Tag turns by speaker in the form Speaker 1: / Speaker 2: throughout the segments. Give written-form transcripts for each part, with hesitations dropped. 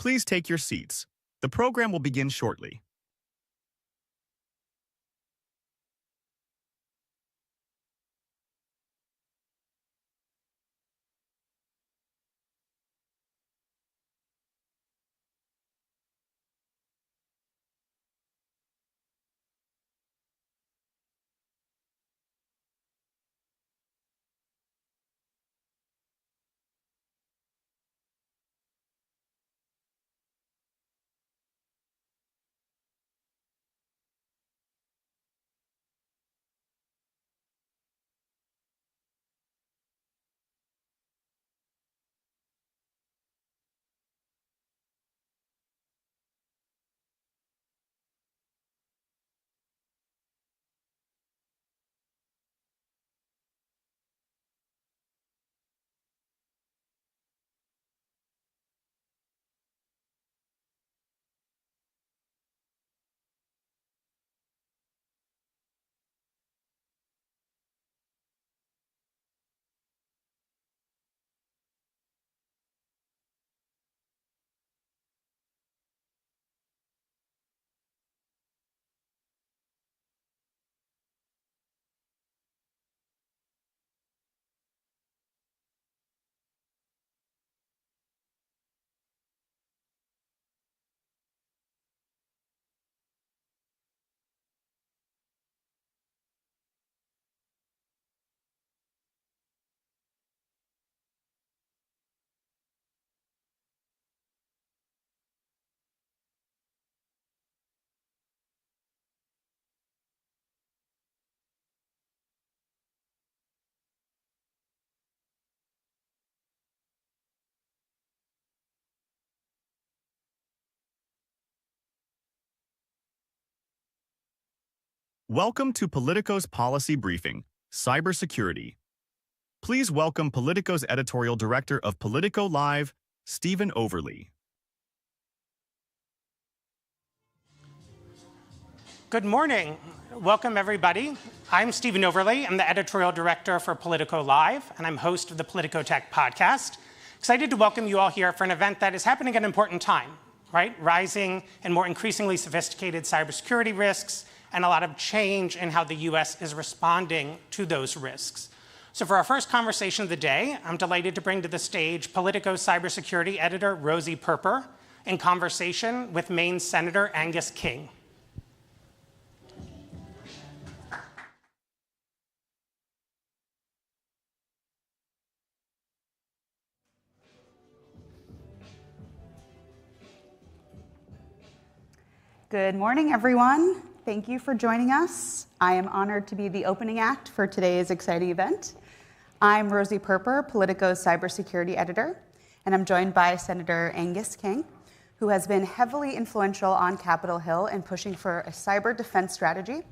Speaker 1: Please take your seats. The program will begin shortly. Welcome to Politico's policy briefing, Cybersecurity. Please welcome Politico's editorial director of Politico Live, Stephen Overley.
Speaker 2: Good morning. Welcome, everybody. I'm Stephen Overley. I'm the editorial director for Politico Live, and I'm host of the Politico Tech podcast. Excited to welcome you all here for an event that is happening at an important time, right? Rising and more increasingly sophisticated cybersecurity risks, and a lot of change in how the US is responding to those risks. So for our first conversation of the day, I'm delighted to bring to the stage Politico's cybersecurity editor, Rosie Perper, in conversation with Maine Senator Angus King.
Speaker 3: Good morning, everyone. Thank you for joining us. I am honored to be the opening act for today's exciting event. I'm Rosie Perper, Politico's cybersecurity editor, and I'm joined by Senator Angus King, who has been heavily influential on Capitol Hill in pushing for a cyber defense strategy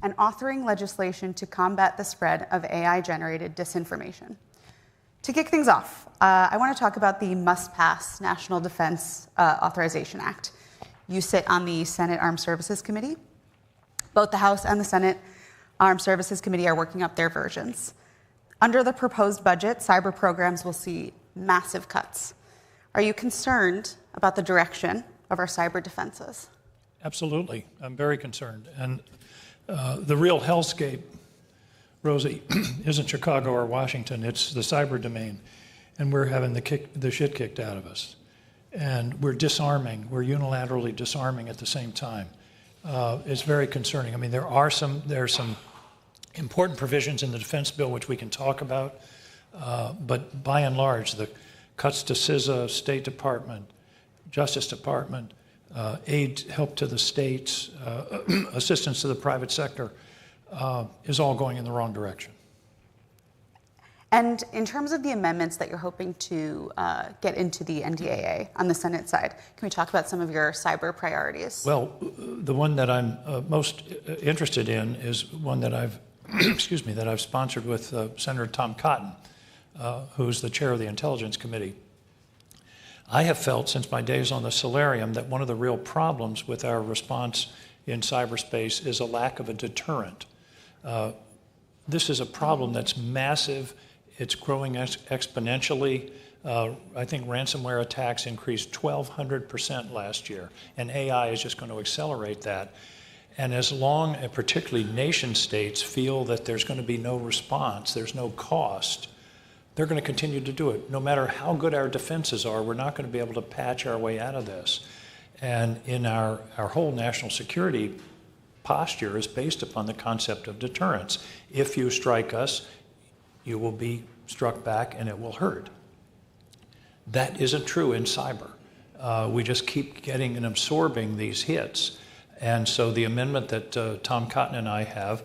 Speaker 3: and authoring legislation to combat the spread of AI-generated disinformation. To kick things off, I want to talk about the must-pass National Defense Authorization Act. You sit on the Senate Armed Services Committee. Both the House and the Senate Armed Services Committee are working up their versions. Under the proposed budget, cyber programs will see massive cuts. Are you concerned about the direction of our cyber defenses?
Speaker 4: Absolutely. I'm very concerned. And the real hellscape, Rosie, isn't Chicago or Washington. It's the cyber domain. And we're having the shit kicked out of us. And we're disarming. We're unilaterally disarming at the same time. It's very concerning. I mean, there are some important provisions in the defense bill which we can talk about, but by and large, the cuts to CISA, State Department, Justice Department, aid, help to the states, assistance to the private sector, is all going in the wrong direction.
Speaker 3: And in terms of the amendments that you're hoping to get into the NDAA on the Senate side, can we talk about some of your cyber priorities?
Speaker 4: Well, the one that I'm most interested in is one that I've, that I've sponsored with Senator Tom Cotton, who's the chair of the Intelligence Committee. I have felt since my days on the solarium that one of the real problems with our response in cyberspace is a lack of a deterrent. This is a problem that's massive. It's growing exponentially. I think ransomware attacks increased 1,200% last year, and AI is just going to accelerate that. And as long, and particularly nation states, feel that there's going to be no response, there's no cost, they're going to continue to do it. No matter how good our defenses are, we're not going to be able to patch our way out of this. And in our whole national security posture is based upon the concept of deterrence. If you strike us, you will be struck back and it will hurt. That isn't true in cyber. We just keep getting and absorbing these hits. And so the amendment that Tom Cotton and I have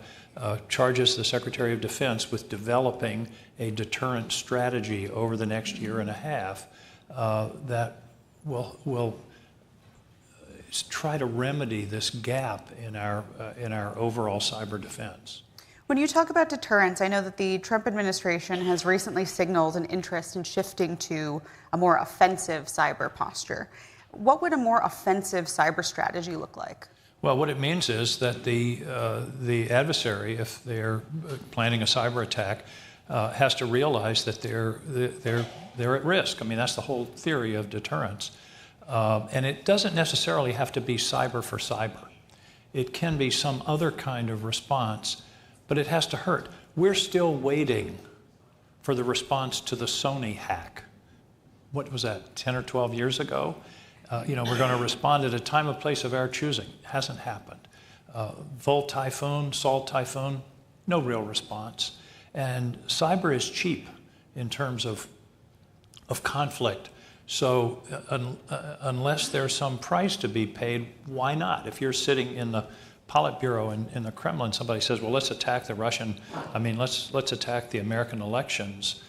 Speaker 4: charges the Secretary of Defense with developing a deterrent strategy over the next year and a half that will try to remedy this gap in our overall cyber defense.
Speaker 3: When you talk about deterrence, I know that the Trump administration has recently signaled an interest in shifting to a more offensive cyber posture. What would a more offensive cyber strategy look like?
Speaker 4: Well, what it means is that the adversary, if they're planning a cyber attack, has to realize that they're at risk. I mean, that's the whole theory of deterrence. And it doesn't necessarily have to be cyber for cyber. It can be some other kind of response, but it has to hurt. We're still waiting for the response to the Sony hack. What was that, 10 or 12 years ago? We're going to respond at a time and place of our choosing. Hasn't happened. Volt Typhoon, Salt Typhoon, no real response. And cyber is cheap in terms of conflict. So unless there's some price to be paid, why not? If you're sitting in the Politburo in the Kremlin, somebody says, well, let's attack the Russian, let's attack the American elections.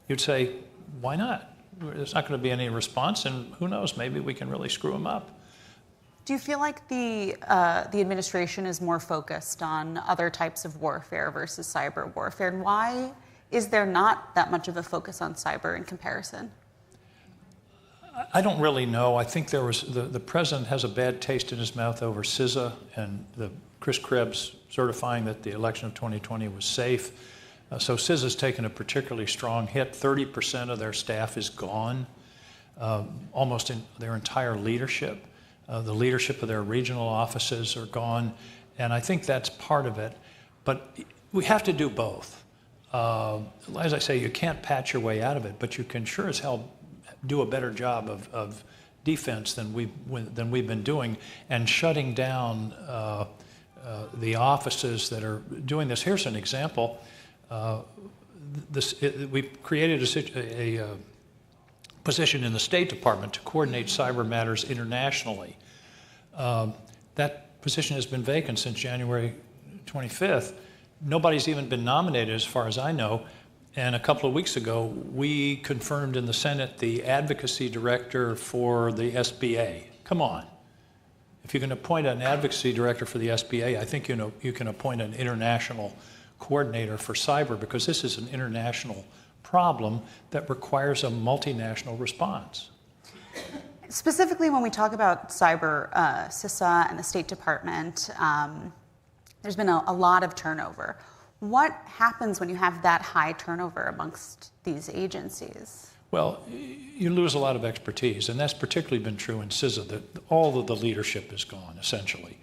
Speaker 4: You'd say, why not? There's not going to be any response, and who knows, maybe we can really screw them up.
Speaker 3: Do you feel like the administration is more focused on other types of warfare versus cyber warfare? And why is there not that much of a focus on cyber in comparison?
Speaker 4: I don't really know. I think there was the president has a bad taste in his mouth over CISA and the Chris Krebs certifying that the election of 2020 was safe. So CISA's taken a particularly strong hit. 30% of their staff is gone, almost in their entire leadership. The leadership of their regional offices are gone, and I think that's part of it. But we have to do both. As I say, you can't patch your way out of it, but you can sure as hell do a better job of defense than we've been doing, and shutting down the offices that are doing this. Here's an example. We created a position in the State Department to coordinate cyber matters internationally. That position has been vacant since January 25th. Nobody's even been nominated as far as I know. And a couple of weeks ago, we confirmed in the Senate the advocacy director for the SBA. Come on. If you can appoint an advocacy director for the SBA, I think you can appoint an international coordinator for cyber, because this is an international problem that requires a multinational response.
Speaker 3: Specifically, when we talk about cyber, CISA and the State Department, there's been a lot of turnover. What happens when you have that high turnover amongst these agencies?
Speaker 4: Well, you lose a lot of expertise, and that's particularly been true in CISA, that all of the leadership is gone, essentially.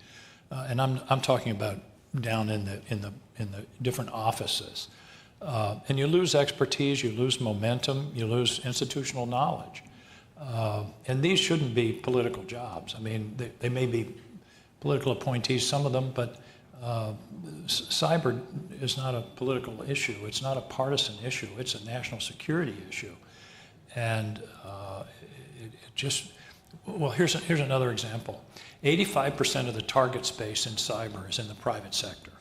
Speaker 4: And I'm talking about down in the different offices. And you lose expertise, you lose momentum, you lose institutional knowledge. And these shouldn't be political jobs. I mean, they may be political appointees, some of them, but cyber is not a political issue. It's not a partisan issue. It's a national security issue. And here's another example. 85% of the target space in cyber is in the private sector.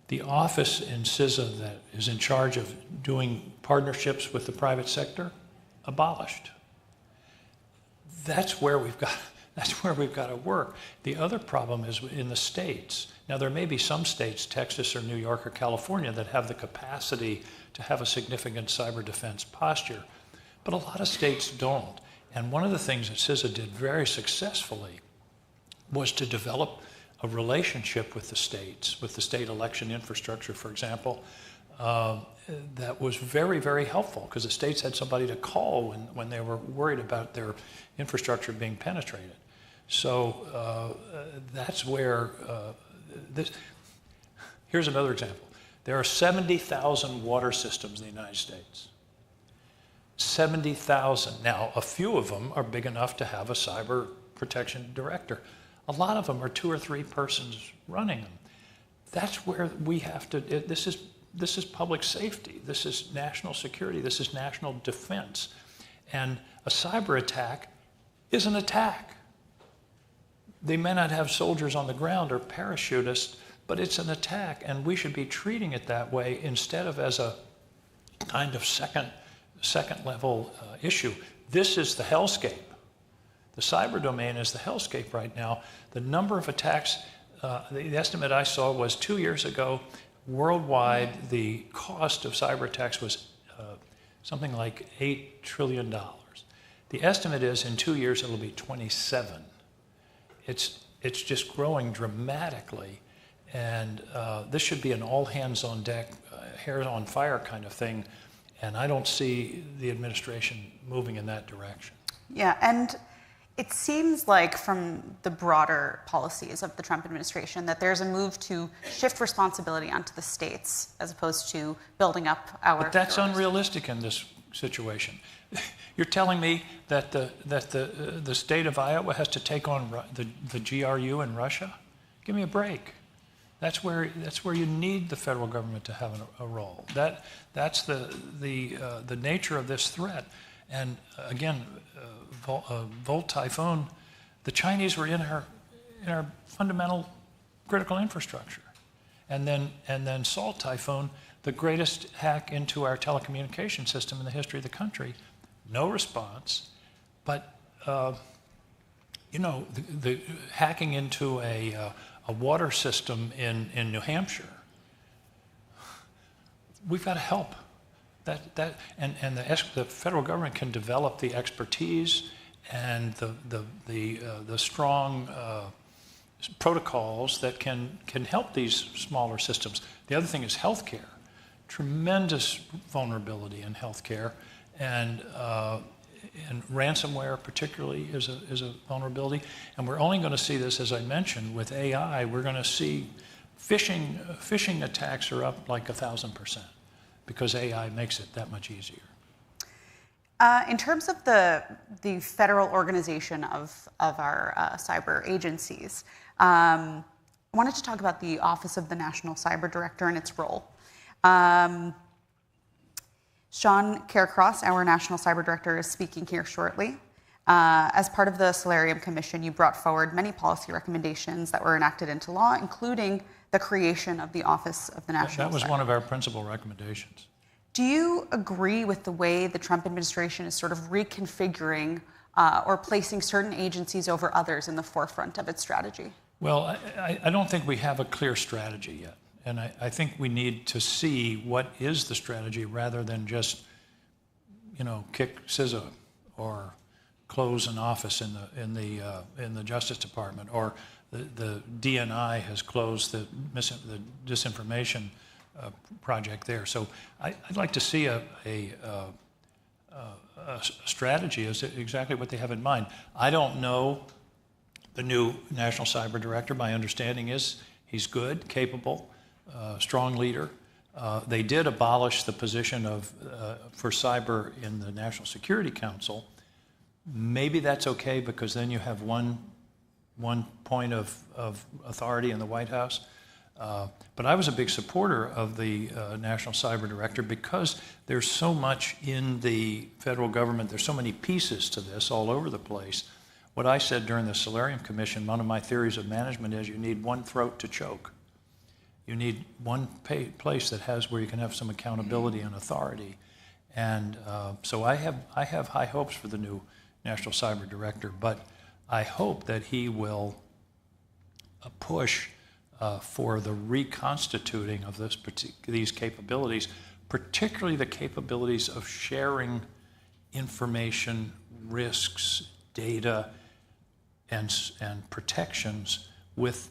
Speaker 4: The office in CISA that is in charge of doing partnerships with the private sector, abolished. That's where we've got to work. The other problem is in the states. Now, there may be some states, Texas or New York or California, that have the capacity to have a significant cyber defense posture, but a lot of states don't. And one of the things that CISA did very successfully was to develop a relationship with the states, with the state election infrastructure, for example, that was very, very helpful because the states had somebody to call when they were worried about their infrastructure being penetrated. So that's where here's another example. There are 70,000 water systems in the United States. 70,000. Now, a few of them are big enough to have a cyber protection director. A lot of them are 2 or 3 persons running them. That's where we have to, this is public safety, this is national security, this is national defense. And a cyber attack is an attack. They may not have soldiers on the ground or parachutists, but it's an attack, and we should be treating it that way instead of as a kind of second level issue. This is the hellscape. The cyber domain is the hellscape right now. The number of attacks, the estimate I saw was 2 years ago, worldwide, the cost of cyber attacks was something like $8 trillion. The estimate is in 2 years it'll be 27. It's just growing dramatically, and this should be an all hands on deck, hair on fire kind of thing, and I don't see the administration moving in that direction.
Speaker 3: Yeah, and it seems like from the broader policies of the Trump administration that there's a move to shift responsibility onto the states as opposed to building up our...
Speaker 4: But that's unrealistic in this situation. You're telling me that the state of Iowa has to take on the GRU in Russia? Give me a break. That's where you need the federal government to have a role. That's the nature of this threat. And again, Volt Typhoon, the Chinese were in our fundamental critical infrastructure, and then Salt Typhoon, the greatest hack into our telecommunication system in the history of the country. No response, but the hacking into a water system in New Hampshire. We've got to help. The federal government can develop the expertise and the strong protocols that can help these smaller systems. The other thing is healthcare. Tremendous vulnerability in healthcare, and ransomware particularly is a vulnerability. And we're only going to see this, as I mentioned, with AI. We're going to see phishing attacks are up like 1,000%. Because AI makes it that much easier.
Speaker 3: In terms of the federal organization of our cyber agencies, I wanted to talk about the Office of the National Cyber Director and its role. Sean Carecross, our National Cyber Director, is speaking here shortly. As part of the Solarium Commission, you brought forward many policy recommendations that were enacted into law, including the creation of the Office of the National Cyber.
Speaker 4: That was one of our principal recommendations.
Speaker 3: Do you agree with the way the Trump administration is sort of reconfiguring or placing certain agencies over others in the forefront of its strategy?
Speaker 4: Well, I don't think we have a clear strategy yet. And I think we need to see what is the strategy rather than just, kick CISA or close an office in the Justice Department, or the DNI has closed the disinformation project there. So I'd like to see a strategy as exactly what they have in mind. I don't know the new National Cyber Director. My understanding is he's good, capable, strong leader. They did abolish the position for cyber in the National Security Council. Maybe that's okay because then you have one point of authority in the White House. But I was a big supporter of the National Cyber Director because there's so much in the federal government, there's so many pieces to this all over the place. What I said during the Solarium Commission, one of my theories of management is you need one throat to choke. You need one place that has where you can have some accountability and authority. And so I have high hopes for the new National Cyber Director, but I hope that he will push for the reconstituting of these capabilities, particularly the capabilities of sharing information, risks, data, and protections with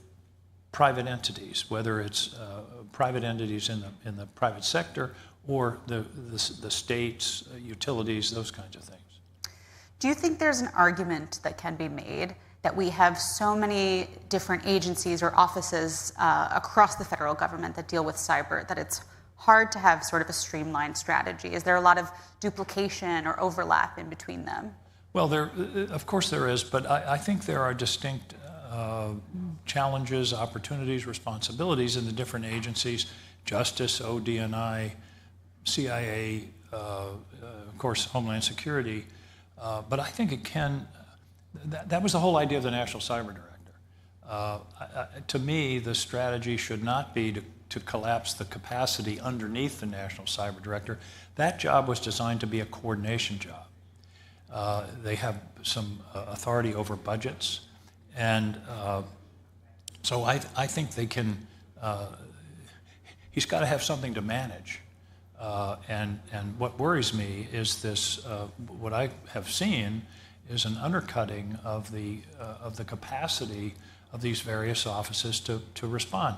Speaker 4: private entities, whether it's private entities in the private sector or the states, utilities, those kinds of things.
Speaker 3: Do you think there's an argument that can be made that we have so many different agencies or offices across the federal government that deal with cyber that it's hard to have sort of a streamlined strategy? Is there a lot of duplication or overlap in between them?
Speaker 4: Well, of course there is, but I think there are distinct challenges, opportunities, responsibilities in the different agencies: Justice, ODNI, CIA, of course, Homeland Security. But I think it can. That was the whole idea of the National Cyber Director. To me, the strategy should not be to collapse the capacity underneath the National Cyber Director. That job was designed to be a coordination job. They have some authority over budgets, and so I think they can. He's got to have something to manage, and what worries me is this. What I have seen is an undercutting of the capacity of these various offices to respond.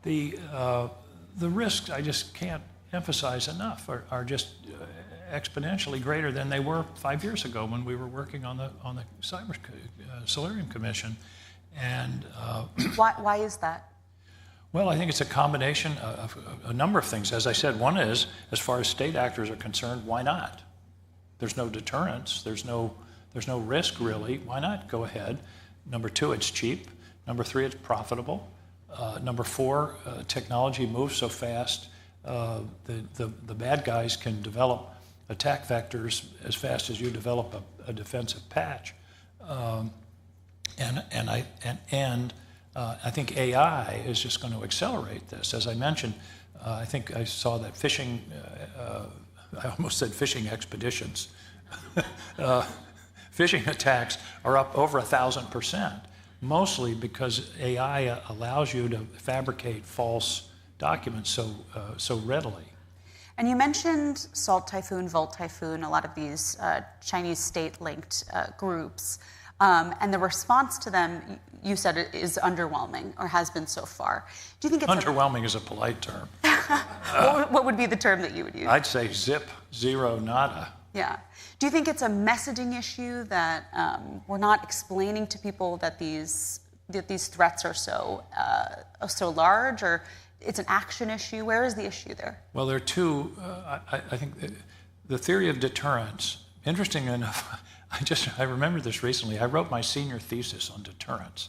Speaker 4: The risks, I just can't emphasize enough, are just exponentially greater than they were 5 years ago when we were working on the Cyber Solarium Commission. And
Speaker 3: why is that?
Speaker 4: Well, I think it's a combination of a number of things. As I said, one is, as far as state actors are concerned, why not? There's no deterrence. There's no risk, really. Why not go ahead? Number two, it's cheap. Number three, it's profitable. Number four, technology moves so fast. The bad guys can develop attack vectors as fast as you develop a defensive patch. And I think AI is just going to accelerate this. As I mentioned, I think I saw that phishing. I almost said phishing expeditions. Phishing attacks are up over 1,000%, mostly because AI allows you to fabricate false documents so readily.
Speaker 3: And you mentioned Salt Typhoon, Volt Typhoon, a lot of these Chinese state-linked groups. And the response to them, you said, is underwhelming, or has been so far. Do you think it's
Speaker 4: underwhelming is a polite term?
Speaker 3: What would be the term that you would use?
Speaker 4: I'd say zip, zero, nada.
Speaker 3: Yeah. Do you think it's a messaging issue that we're not explaining to people that these threats are so large, or it's an action issue? Where is the issue there?
Speaker 4: Well, there are two. I think the theory of deterrence. Interesting enough, I remember this recently. I wrote my senior thesis on deterrence.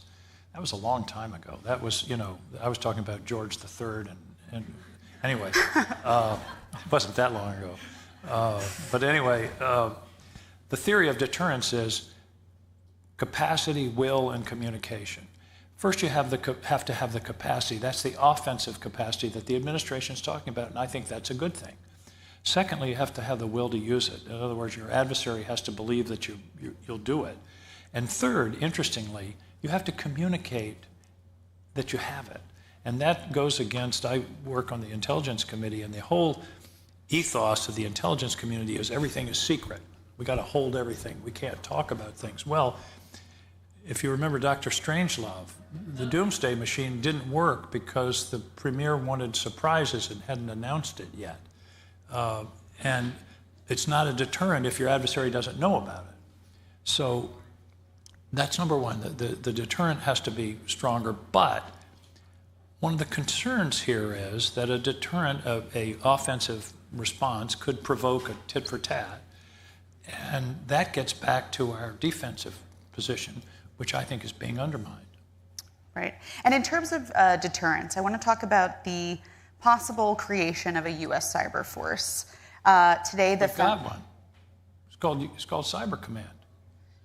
Speaker 4: That was a long time ago. That was, I was talking about George III, and anyway, it wasn't that long ago. But anyway, the theory of deterrence is capacity, will, and communication. First, you have to have the capacity. That's the offensive capacity that the administration is talking about, and I think that's a good thing. Secondly, you have to have the will to use it. In other words, your adversary has to believe that you'll do it. And third, interestingly, you have to communicate that you have it. And that goes against, I work on the Intelligence Committee, and the whole ethos of the intelligence community is everything is secret. We got to hold everything. We can't talk about things. Well, if you remember Dr. Strangelove, the doomsday machine didn't work because the premier wanted surprises and hadn't announced it yet. And it's not a deterrent if your adversary doesn't know about it. So that's number one. The deterrent has to be stronger. But one of the concerns here is that a deterrent of an offensive response could provoke a tit for tat. And that gets back to our defensive position, which I think is being undermined.
Speaker 3: Right. And in terms of deterrence, I want to talk about the possible creation of a U.S. cyber force. Today,
Speaker 4: We've got one. It's called Cyber Command.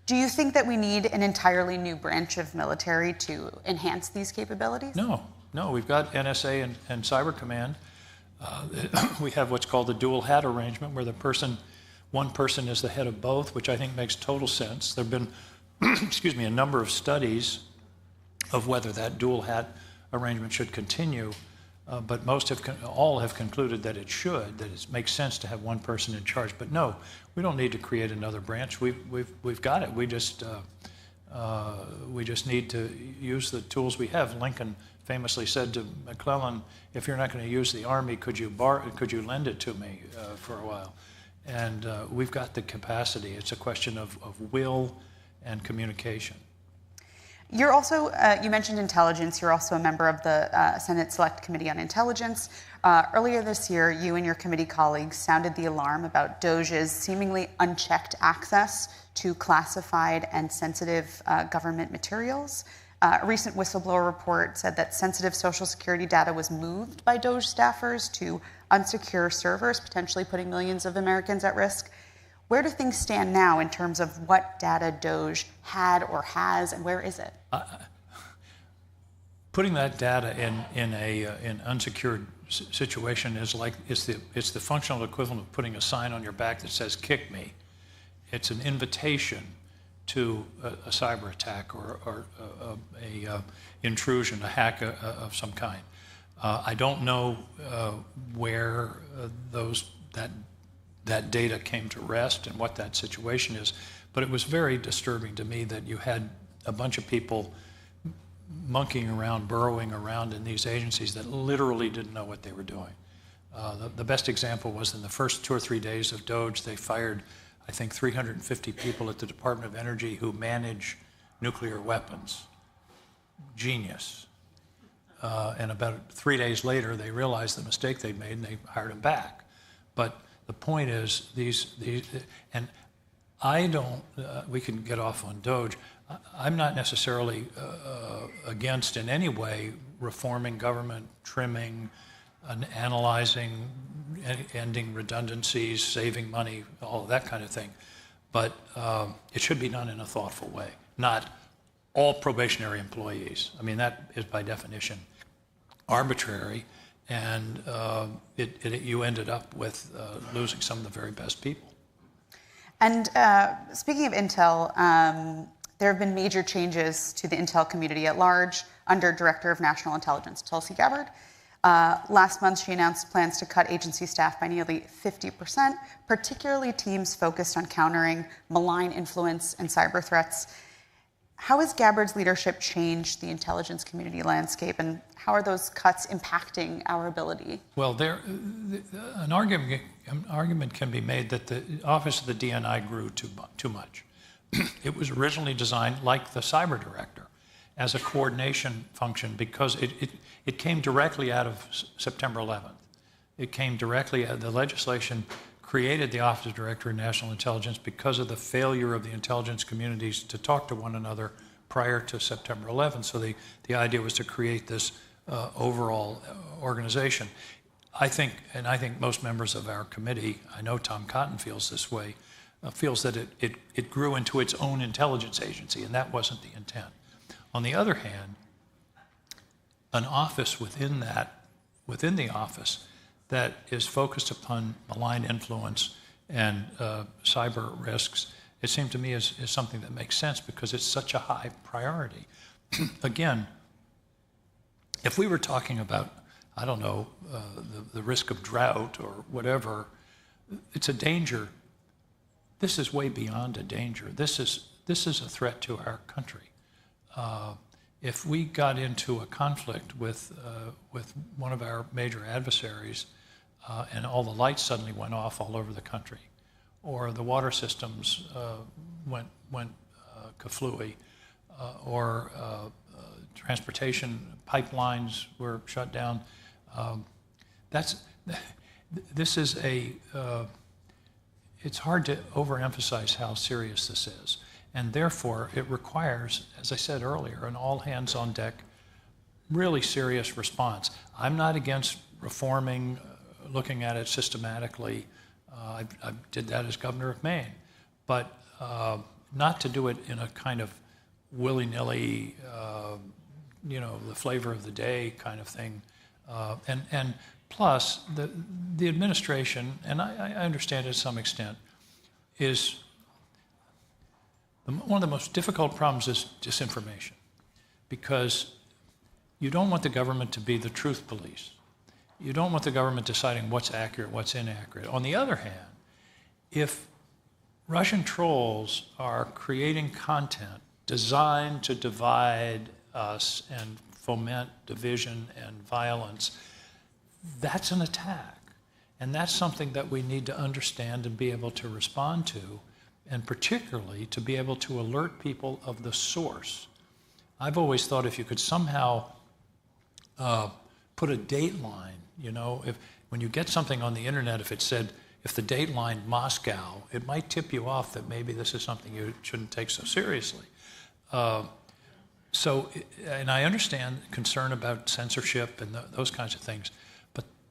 Speaker 3: Do you think that we need an entirely new branch of military to enhance these capabilities?
Speaker 4: No. We've got NSA and Cyber Command. We have what's called the dual hat arrangement, where one person is the head of both, which I think makes total sense. There have been, a number of studies of whether that dual hat arrangement should continue, but all have concluded that it should, that it makes sense to have one person in charge. But no, we don't need to create another branch. We've got it. We just We just need to use the tools we have. Lincoln famously said to McClellan, "If you're not going to use the Army, could you lend it to me for a while?" And we've got the capacity. It's a question of will and communication.
Speaker 3: You're also, you mentioned intelligence. You're also a member of the Senate Select Committee on Intelligence. Earlier this year, you and your committee colleagues sounded the alarm about DOJ's seemingly unchecked access to classified and sensitive government materials. A recent whistleblower report said that sensitive Social Security data was moved by DOJ staffers to unsecure servers, potentially putting millions of Americans at risk. Where do things stand now in terms of what data DOJ had or has, and where is it?
Speaker 4: Putting that data in an unsecured situation is like it's the functional equivalent of putting a sign on your back that says "Kick me." It's an invitation to a cyber attack or a intrusion, a hack of some kind. I don't know where that data came to rest and what that situation is, but it was very disturbing to me that you had a bunch of people monkeying around, burrowing around in these agencies that literally didn't know what they were doing. The best example was in the first 2 or 3 days of DOJ, they fired, I think, 350 people at the Department of Energy who manage nuclear weapons. Genius. And about 3 days later, they realized the mistake they'd made and they hired them back. But the point is, and I don't, we can get off on DOJ. I'm not necessarily against in any way reforming government, trimming, analyzing, ending redundancies, saving money, all of that kind of thing. But it should be done in a thoughtful way, not all probationary employees. I mean, that is by definition arbitrary, and you ended up with losing some of the very best people.
Speaker 3: And speaking of Intel, there have been major changes to the Intel community at large under Director of National Intelligence Tulsi Gabbard. Last month, she announced plans to cut agency staff by nearly 50%, particularly teams focused on countering malign influence and cyber threats. How has Gabbard's leadership changed the intelligence community landscape, and how are those cuts impacting our ability?
Speaker 4: Well, an argument can be made that the Office of the DNI grew too much. It was originally designed, like the cyber director, as a coordination function because it came directly out of September 11th. It came directly out of the legislation created the Office of Director of National Intelligence because of the failure of the intelligence communities to talk to one another prior to September 11th. So the idea was to create this overall organization. I think most members of our committee, I know Tom Cotton feels this way, feels that it grew into its own intelligence agency, and that wasn't the intent. On the other hand, an office within the office that is focused upon malign influence and cyber risks, it seemed to me is something that makes sense because it's such a high priority. Again, if we were talking about, I don't know, the risk of drought or whatever, it's a danger. This is way beyond a danger. This is a threat to our country. If we got into a conflict with one of our major adversaries and all the lights suddenly went off all over the country, or the water systems went kaflooey, or transportation pipelines were shut down, it's hard to overemphasize how serious this is. And therefore, it requires, as I said earlier, an all-hands-on-deck, really serious response. I'm not against reforming, looking at it systematically. I did that as governor of Maine. But not to do it in a kind of willy-nilly, the flavor of the day kind of thing. And plus, the administration, and I understand it to some extent, is one of the most difficult problems is disinformation, because you don't want the government to be the truth police. You don't want the government deciding what's accurate, what's inaccurate. On the other hand, if Russian trolls are creating content designed to divide us and foment division and violence, that's an attack. And that's something that we need to understand and be able to respond to, and particularly to be able to alert people of the source. I've always thought if you could somehow put a date line, you know, when you get something on the internet, if it said, if the date line Moscow, it might tip you off that maybe this is something you shouldn't take so seriously. And I understand concern about censorship and those kinds of things,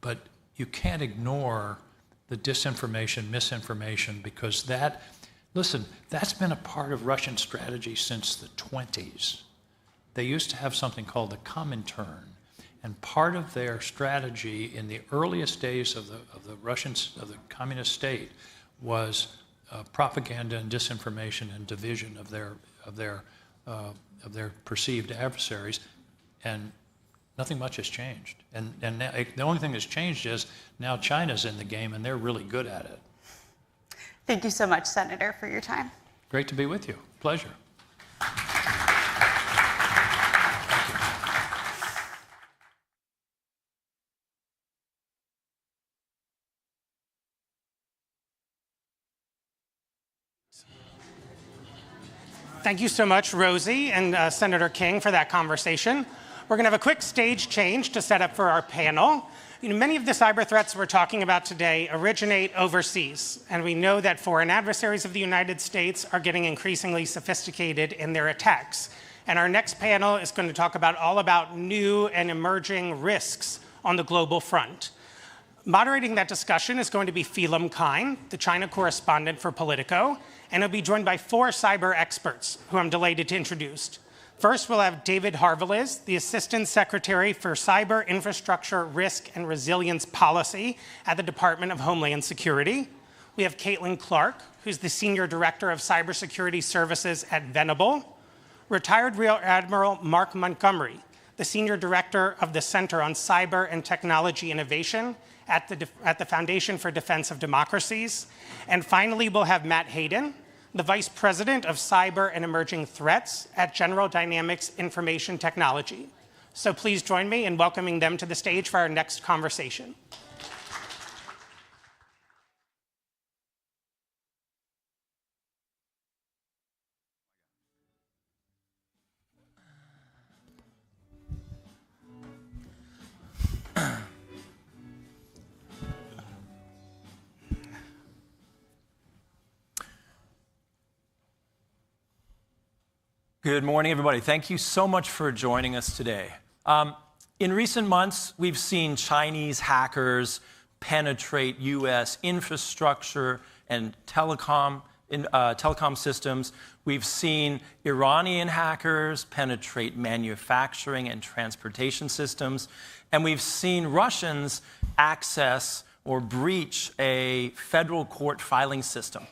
Speaker 4: but you can't ignore the disinformation, misinformation, because that's been a part of Russian strategy since the 20s. They used to have something called the Comintern, and part of their strategy in the earliest days of the communist state was propaganda and disinformation and division of their perceived adversaries, and nothing much has changed. And now, the only thing that's changed is now China's in the game, and they're really good at it.
Speaker 3: Thank you so much, Senator, for your time.
Speaker 4: Great to be with you. Pleasure.
Speaker 2: Thank you so much, Rosie and Senator King, for that conversation. We're going to have a quick stage change to set up for our panel. You know, many of the cyber threats we're talking about today originate overseas, and we know that foreign adversaries of the United States are getting increasingly sophisticated in their attacks. And our next panel is going to talk all about new and emerging risks on the global front. Moderating that discussion is going to be Phelim Kine, the China correspondent for Politico, and he'll be joined by 4 cyber experts who I'm delighted to introduce. First, we'll have David Harveliz, the Assistant Secretary for Cyber Infrastructure Risk and Resilience Policy at the Department of Homeland Security. We have Caitlin Clark, who's the Senior Director of Cybersecurity Services at Venable. Retired Rear Admiral Mark Montgomery, the Senior Director of the Center on Cyber and Technology Innovation at the Foundation for Defense of Democracies. And finally, we'll have Matt Hayden, the Vice President of Cyber and Emerging Threats at General Dynamics Information Technology. So please join me in welcoming them to the stage for our next conversation.
Speaker 5: Good morning, everybody. Thank you so much for joining us today. In recent months, we've seen Chinese hackers penetrate U.S. infrastructure and telecom systems. We've seen Iranian hackers penetrate manufacturing and transportation systems. And we've seen Russians access or breach a federal court filing system.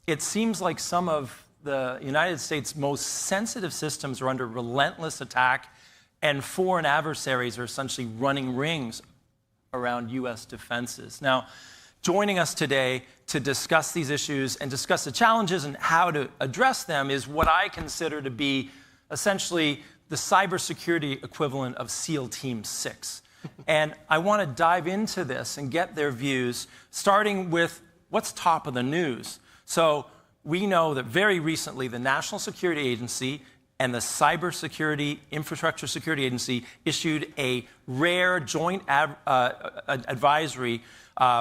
Speaker 5: It seems like some of the United States' most sensitive systems are under relentless attack, and foreign adversaries are essentially running rings around U.S. defenses. Now, joining us today to discuss these issues and discuss the challenges and how to address them is what I consider to be essentially the cybersecurity equivalent of SEAL Team 6. And I want to dive into this and get their views, starting with what's top of the news. So we know that very recently the National Security Agency and the Cybersecurity Infrastructure Security Agency issued a rare joint advisory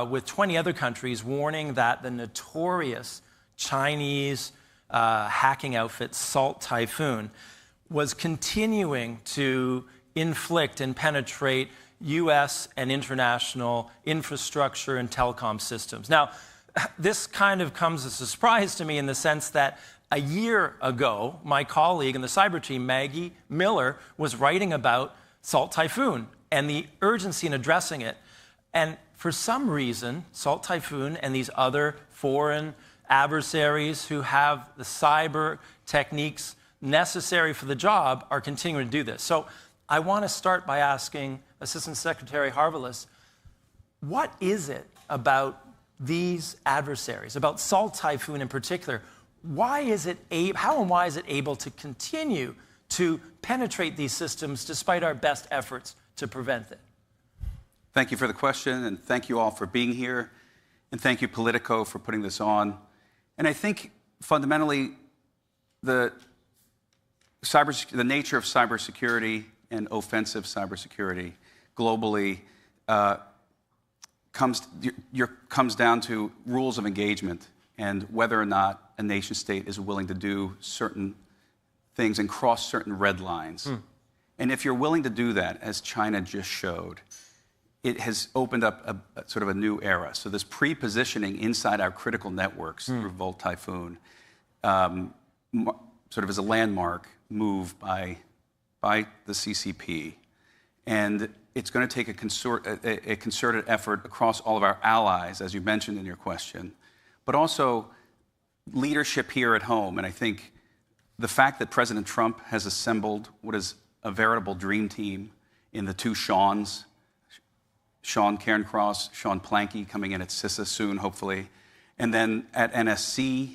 Speaker 5: with 20 other countries warning that the notorious Chinese hacking outfit Salt Typhoon was continuing to inflict and penetrate U.S. and international infrastructure and telecom systems. Now, this kind of comes as a surprise to me in the sense that a year ago, my colleague in the cyber team, Maggie Miller, was writing about Salt Typhoon and the urgency in addressing it. And for some reason, Salt Typhoon and these other foreign adversaries who have the cyber techniques necessary for the job are continuing to do this. So I want to start by asking Assistant Secretary Harveliz, what is it about these adversaries, about Salt Typhoon in particular? how and why is it able to continue to penetrate these systems despite our best efforts to prevent it?
Speaker 6: Thank you for the question, and thank you all for being here, and thank you, Politico, for putting this on. And I think fundamentally, the nature of cybersecurity and offensive cybersecurity globally comes down to rules of engagement and whether or not a nation state is willing to do certain things and cross certain red lines. And if you're willing to do that, as China just showed, it has opened up a sort of a new era. So this pre-positioning inside our critical networks through Volt Typhoon, sort of as a landmark move by the CCP. And it's going to take a concerted effort across all of our allies, as you mentioned in your question, but also leadership here at home. And I think the fact that President Trump has assembled what is a veritable dream team in the two Seans, Sean Cairncross, Sean Planky coming in at CISA soon, hopefully, and then at NSC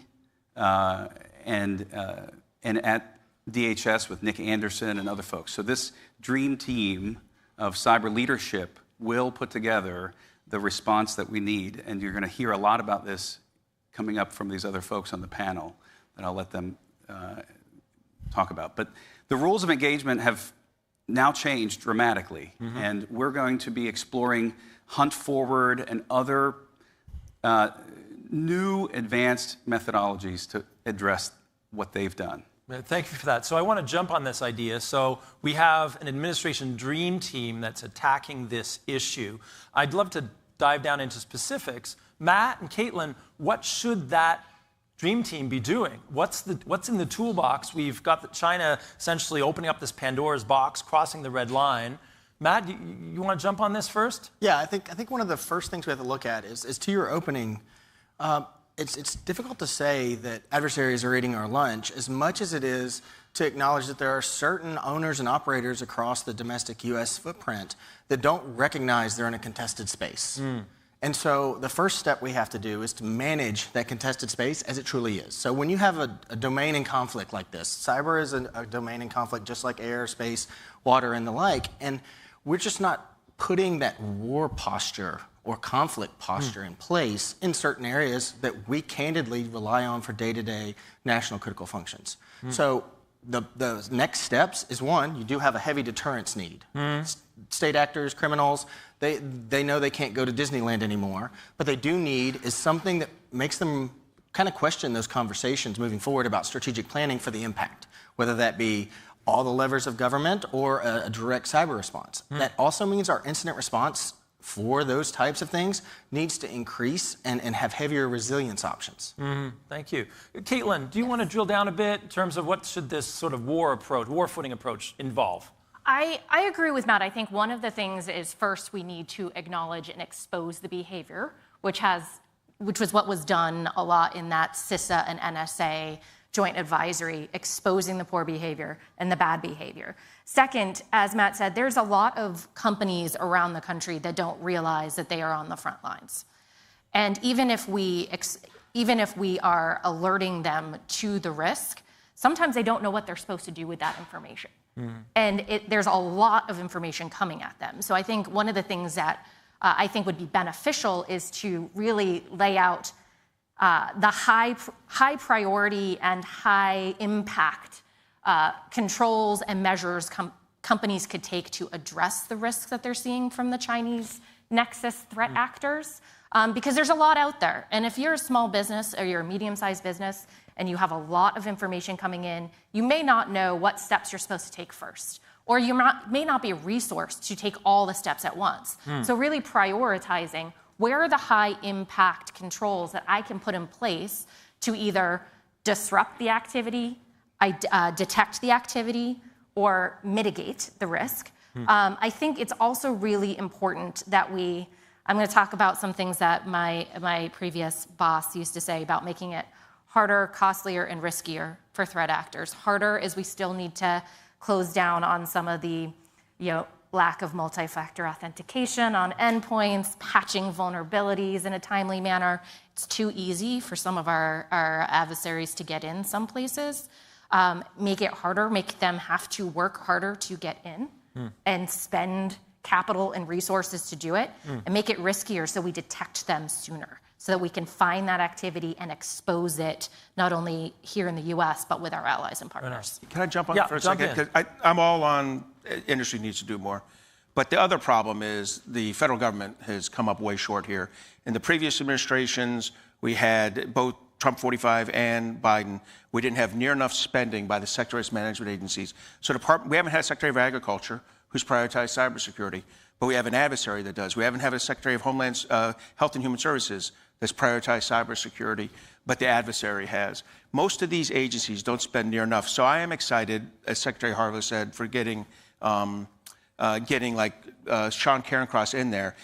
Speaker 6: and at DHS with Nick Anderson and other folks. So this dream team of cyber leadership will put together the response that we need, and you're going to hear a lot about this coming up from these other folks on the panel that I'll let them talk about. But the rules of engagement have now changed dramatically, and we're going to be exploring Hunt Forward and other new advanced methodologies to address what they've done.
Speaker 5: Thank you for that. So I want to jump on this idea. So we have an administration dream team that's attacking this issue. I'd love to dive down into specifics. Matt and Caitlin, what should that dream team be doing? What's in the toolbox? We've got China essentially opening up this Pandora's box, crossing the red line. Matt, you want to jump on this first?
Speaker 7: Yeah, I think one of the first things we have to look at is to your opening. It's difficult to say that adversaries are eating our lunch as much as it is to acknowledge that there are certain owners and operators across the domestic U.S. footprint that don't recognize they're in a contested space. And so the first step we have to do is to manage that contested space as it truly is. So when you have a domain in conflict like this, cyber is a domain in conflict just like air, space, water, and the like, and we're just not putting that war posture or conflict posture in place in certain areas that we candidly rely on for day-to-day national critical functions. So the next steps is, one, you do have a heavy deterrence need. State actors, criminals, they know they can't go to Disneyland anymore, but they do need is something that makes them kind of question those conversations moving forward about strategic planning for the impact, whether that be all the levers of government or a direct cyber response. That also means our incident response for those types of things needs to increase and have heavier resilience options.
Speaker 5: Thank you. Caitlin, do you want to drill down a bit in terms of what should this sort of war footing approach involve?
Speaker 8: I agree with Matt. I think one of the things is first we need to acknowledge and expose the behavior, which was what was done a lot in that CISA and NSA joint advisory, exposing the poor behavior and the bad behavior. Second, as Matt said, there's a lot of companies around the country that don't realize that they are on the front lines. And even if we are alerting them to the risk, sometimes they don't know what they're supposed to do with that information. And there's a lot of information coming at them. So I think one of the things that I think would be beneficial is to really lay out the high priority and high impact controls and measures companies could take to address the risks that they're seeing from the Chinese nexus threat actors, because there's a lot out there. And if you're a small business or you're a medium-sized business and you have a lot of information coming in, you may not know what steps you're supposed to take first, or you may not be resourced to take all the steps at once. So really prioritizing where are the high impact controls that I can put in place to either disrupt the activity, detect the activity, or mitigate the risk. I think it's also really important that I'm going to talk about some things that my previous boss used to say about making it harder, costlier, and riskier for threat actors. Harder is we still need to close down on some of the lack of multi-factor authentication on endpoints, patching vulnerabilities in a timely manner. It's too easy for some of our adversaries to get in some places. Make it harder, make them have to work harder to get in and spend capital and resources to do it, and make it riskier so we detect them sooner, so that we can find that activity and expose it not only here in the US, but with our allies and partners.
Speaker 9: Can I jump on for a second? Because I'm all on industry needs to do more. But the other problem is the federal government has come up way short here. In the previous administrations, we had both Trump 45 and Biden, we didn't have near enough spending by the sector-based management agencies. So we haven't had a Secretary of Agriculture who's prioritized cybersecurity, but we have an adversary that does. We haven't had a Secretary of Homeland Health and Human Services that's prioritized cybersecurity, but the adversary has. Most of these agencies don't spend near enough. So I am excited, as Secretary Harlow said, for getting Sean Carencross in there,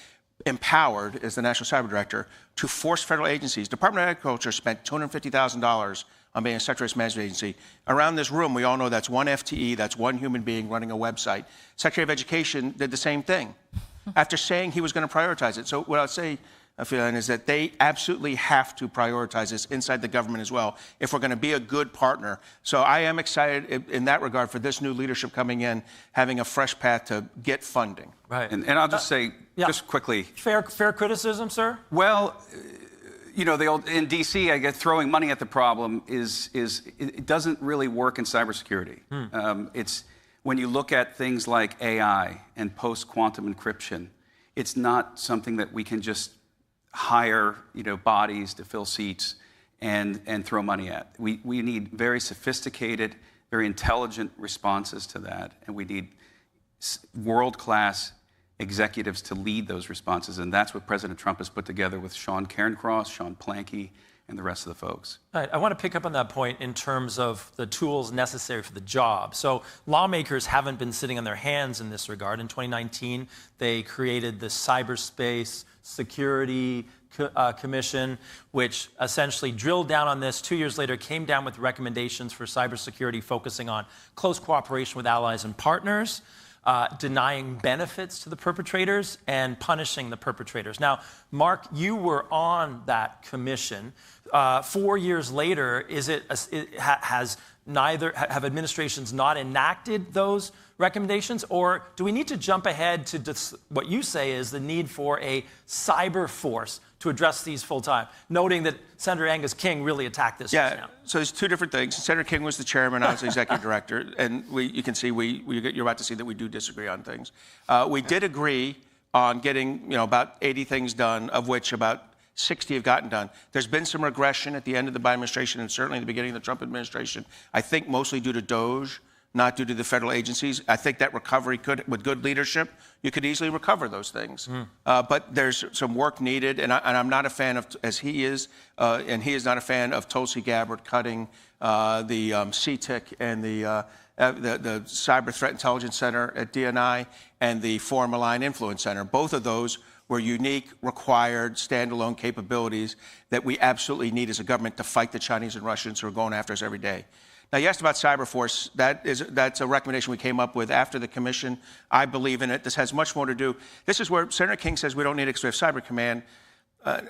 Speaker 9: empowered as the National Cyber Director to force federal agencies. Department of Agriculture spent $250,000 on being a sector-based management agency. Around this room, we all know that's one FTE, that's one human being running a website. Secretary of Education did the same thing after saying he was going to prioritize it. So what I'll say, Phelan, is that they absolutely have to prioritize this inside the government as well if we're going to be a good partner. So I am excited in that regard for this new leadership coming in, having a fresh path to get funding.
Speaker 5: Right.
Speaker 6: And I'll just say, just quickly.
Speaker 5: Fair criticism, sir?
Speaker 6: Well, you know, in D.C., I guess throwing money at the problem it doesn't really work in cybersecurity. It's when you look at things like AI and post-quantum encryption, it's not something that we can just hire, bodies to fill seats and throw money at. We need very sophisticated, very intelligent responses to that, and we need world-class executives to lead those responses, and that's what President Trump has put together with Sean Carencross, Sean Planke, and the rest of the folks.
Speaker 5: All right, I want to pick up on that point in terms of the tools necessary for the job. So lawmakers haven't been sitting on their hands in this regard. In 2019, they created the Cyberspace Security Commission, which essentially drilled down on this. 2 years later, came down with recommendations for cybersecurity focusing on close cooperation with allies and partners, denying benefits to the perpetrators, and punishing the perpetrators. Now, Mark, you were on that commission. 4 years later, have administrations not enacted those recommendations, or do we need to jump ahead to what you say is the need for a cyber force to address these full time, noting that Senator Angus King really attacked this just now?
Speaker 9: So there's two different things. Senator King was the chairman, I was the executive director, and you can see you're about to see that we do disagree on things. We did agree on getting about 80 things done, of which about 60 have gotten done. There's been some regression at the end of the Biden administration and certainly at the beginning of the Trump administration, I think mostly due to DOJ, not due to the federal agencies. I think that recovery with good leadership, you could easily recover those things. But there's some work needed, and I'm not a fan of, as he is, and he is not a fan of Tulsi Gabbard cutting the CTIC and the Cyber Threat Intelligence Center at DNI and the Foreign Malign Influence Center. Both of those were unique, required, standalone capabilities that we absolutely need as a government to fight the Chinese and Russians who are going after us every day. Now, you asked about Cyberforce. That's a recommendation we came up with after the commission. I believe in it. This has much more to do. This is where Senator King says we don't need it because we have Cyber Command.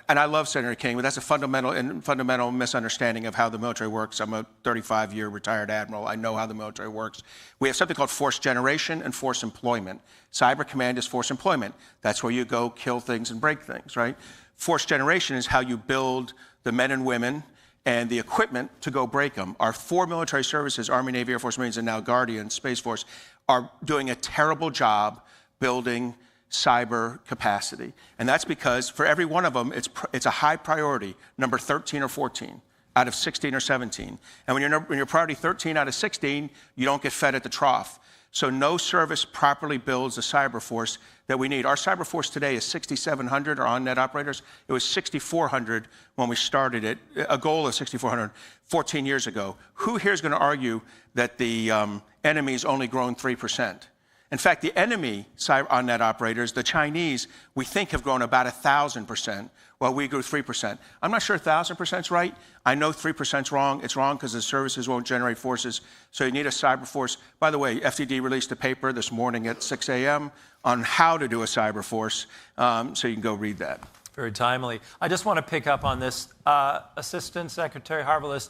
Speaker 9: And I love Senator King, but that's a fundamental misunderstanding of how the military works. I'm a 35-year retired admiral. I know how the military works. We have something called force generation and force employment. Cyber Command is force employment. That's where you go kill things and break things, right? Force generation is how you build the men and women and the equipment to go break them. Our four military services, Army, Navy, Air Force, Marines, and now Guardian, Space Force, are doing a terrible job building cyber capacity. And that's because for every one of them, it's a high priority, number 13 or 14 out of 16 or 17. And when you're priority 13 out of 16, you don't get fed at the trough. So no service properly builds the cyber force that we need. Our cyber force today is 6,700 or on-net operators. It was 6,400 when we started it, a goal of 6,400 14 years ago. Who here is going to argue that the enemy's only grown 3%? In fact, the enemy on net operators, the Chinese, we think have grown about 1,000%, while we grew 3%. I'm not sure 1,000% is right. I know 3% is wrong. It's wrong because the services won't generate forces, so you need a cyber force. By the way, FDD released a paper this morning at 6 a.m. on how to do a cyber force, so you can go read that.
Speaker 5: Very timely. I just want to pick up on this. Assistant Secretary Harvallis,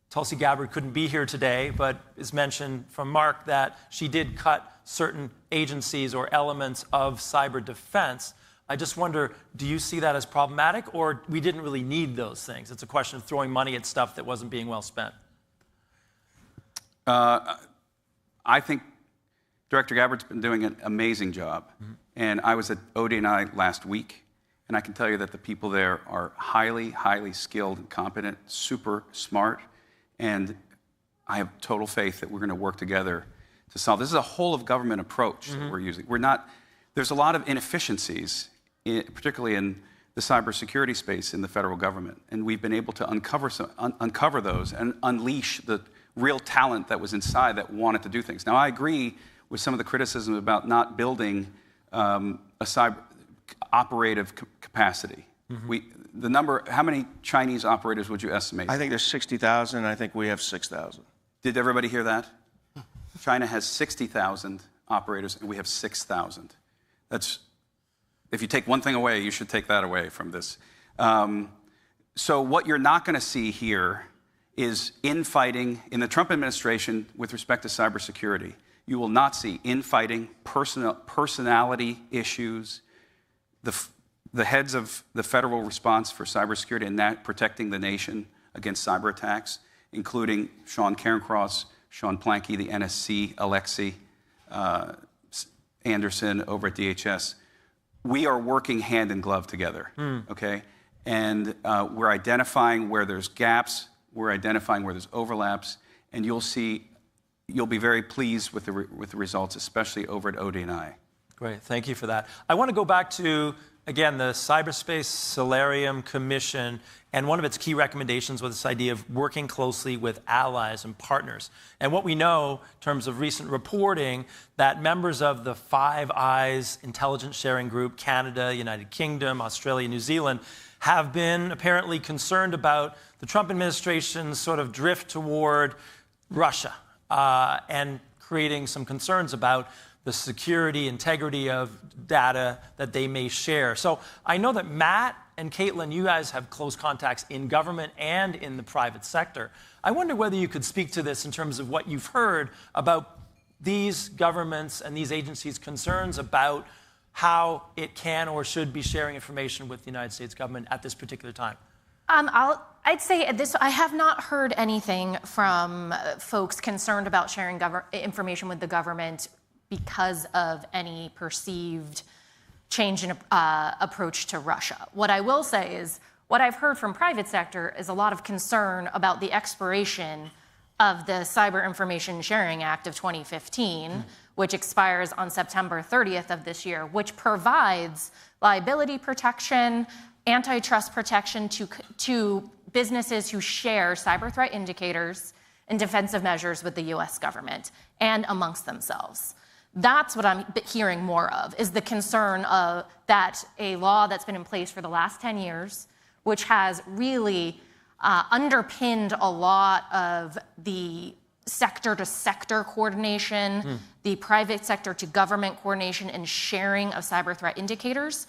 Speaker 5: Tulsi Gabbard couldn't be here today, but it's mentioned from Mark that she did cut certain agencies or elements of cyber defense. I just wonder, do you see that as problematic, or we didn't really need those things? It's a question of throwing money at stuff that wasn't being well spent.
Speaker 6: I think Director Gabbard's been doing an amazing job. And I was at ODNI last week, and I can tell you that the people there are highly, highly skilled and competent, super smart, and I have total faith that we're going to work together to solve. This is a whole of government approach that we're using. There's a lot of inefficiencies, particularly in the cybersecurity space in the federal government, and we've been able to uncover those and unleash the real talent that was inside that wanted to do things. Now, I agree with some of the criticism about not building a cyber operative capacity. How many Chinese operators would you estimate?
Speaker 9: I think there's 60,000. I think we have 6,000.
Speaker 6: Did everybody hear that? China has 60,000 operators, and we have 6,000. That's, if you take one thing away, you should take that away from this. So what you're not going to see here is infighting in the Trump administration with respect to cybersecurity. You will not see infighting, personality issues. The heads of the federal response for cybersecurity and protecting the nation against cyber attacks, including Sean Cairncross, Sean Planke, the NSC, Alexei Anderson over at DHS. We are working hand in glove together, okay? And we're identifying where there's gaps, we're identifying where there's overlaps, and you'll be very pleased with the results, especially over at ODNI.
Speaker 5: Great, thank you for that. I want to go back to, again, the Cyberspace Solarium Commission, and one of its key recommendations was this idea of working closely with allies and partners. And what we know in terms of recent reporting, that members of the Five Eyes intelligence sharing group, Canada, United Kingdom, Australia, New Zealand, have been apparently concerned about the Trump administration's sort of drift toward Russia and creating some concerns about the security, integrity of data that they may share. So I know that Matt and Caitlin, you guys have close contacts in government and in the private sector. I wonder whether you could speak to this in terms of what you've heard about these governments and these agencies' concerns about how it can or should be sharing information with the United States government at this particular time.
Speaker 8: I'd say at this, I have not heard anything from folks concerned about sharing information with the government because of any perceived change in approach to Russia. What I will say is, what I've heard from private sector is a lot of concern about the expiration of the Cyber Information Sharing Act of 2015, which expires on September 30th of this year, which provides liability protection, antitrust protection to businesses who share cyber threat indicators and defensive measures with the US government and amongst themselves. That's what I'm hearing more of, is the concern of that a law that's been in place for the last 10 years, which has really underpinned a lot of the sector-to-sector coordination, the private sector to government coordination and sharing of cyber threat indicators.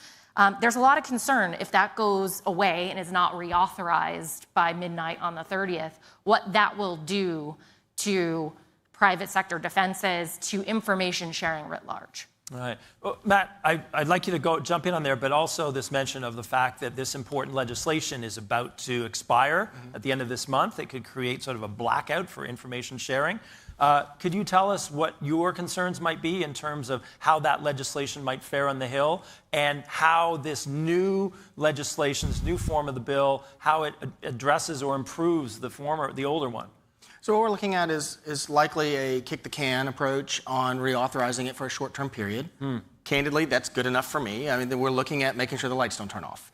Speaker 8: There's a lot of concern if that goes away and is not reauthorized by midnight on the 30th, what that will do to private sector defenses, to information sharing writ large.
Speaker 5: Right. Well, Matt, I'd like you to jump in on there, but also this mention of the fact that this important legislation is about to expire at the end of this month. It could create sort of a blackout for information sharing. Could you tell us what your concerns might be in terms of how that legislation might fare on the Hill and how this new legislation, this new form of the bill, how it addresses or improves the older one?
Speaker 7: So what we're looking at is likely a kick the can approach on reauthorizing it for a short-term period. Candidly, that's good enough for me. I mean, we're looking at making sure the lights don't turn off.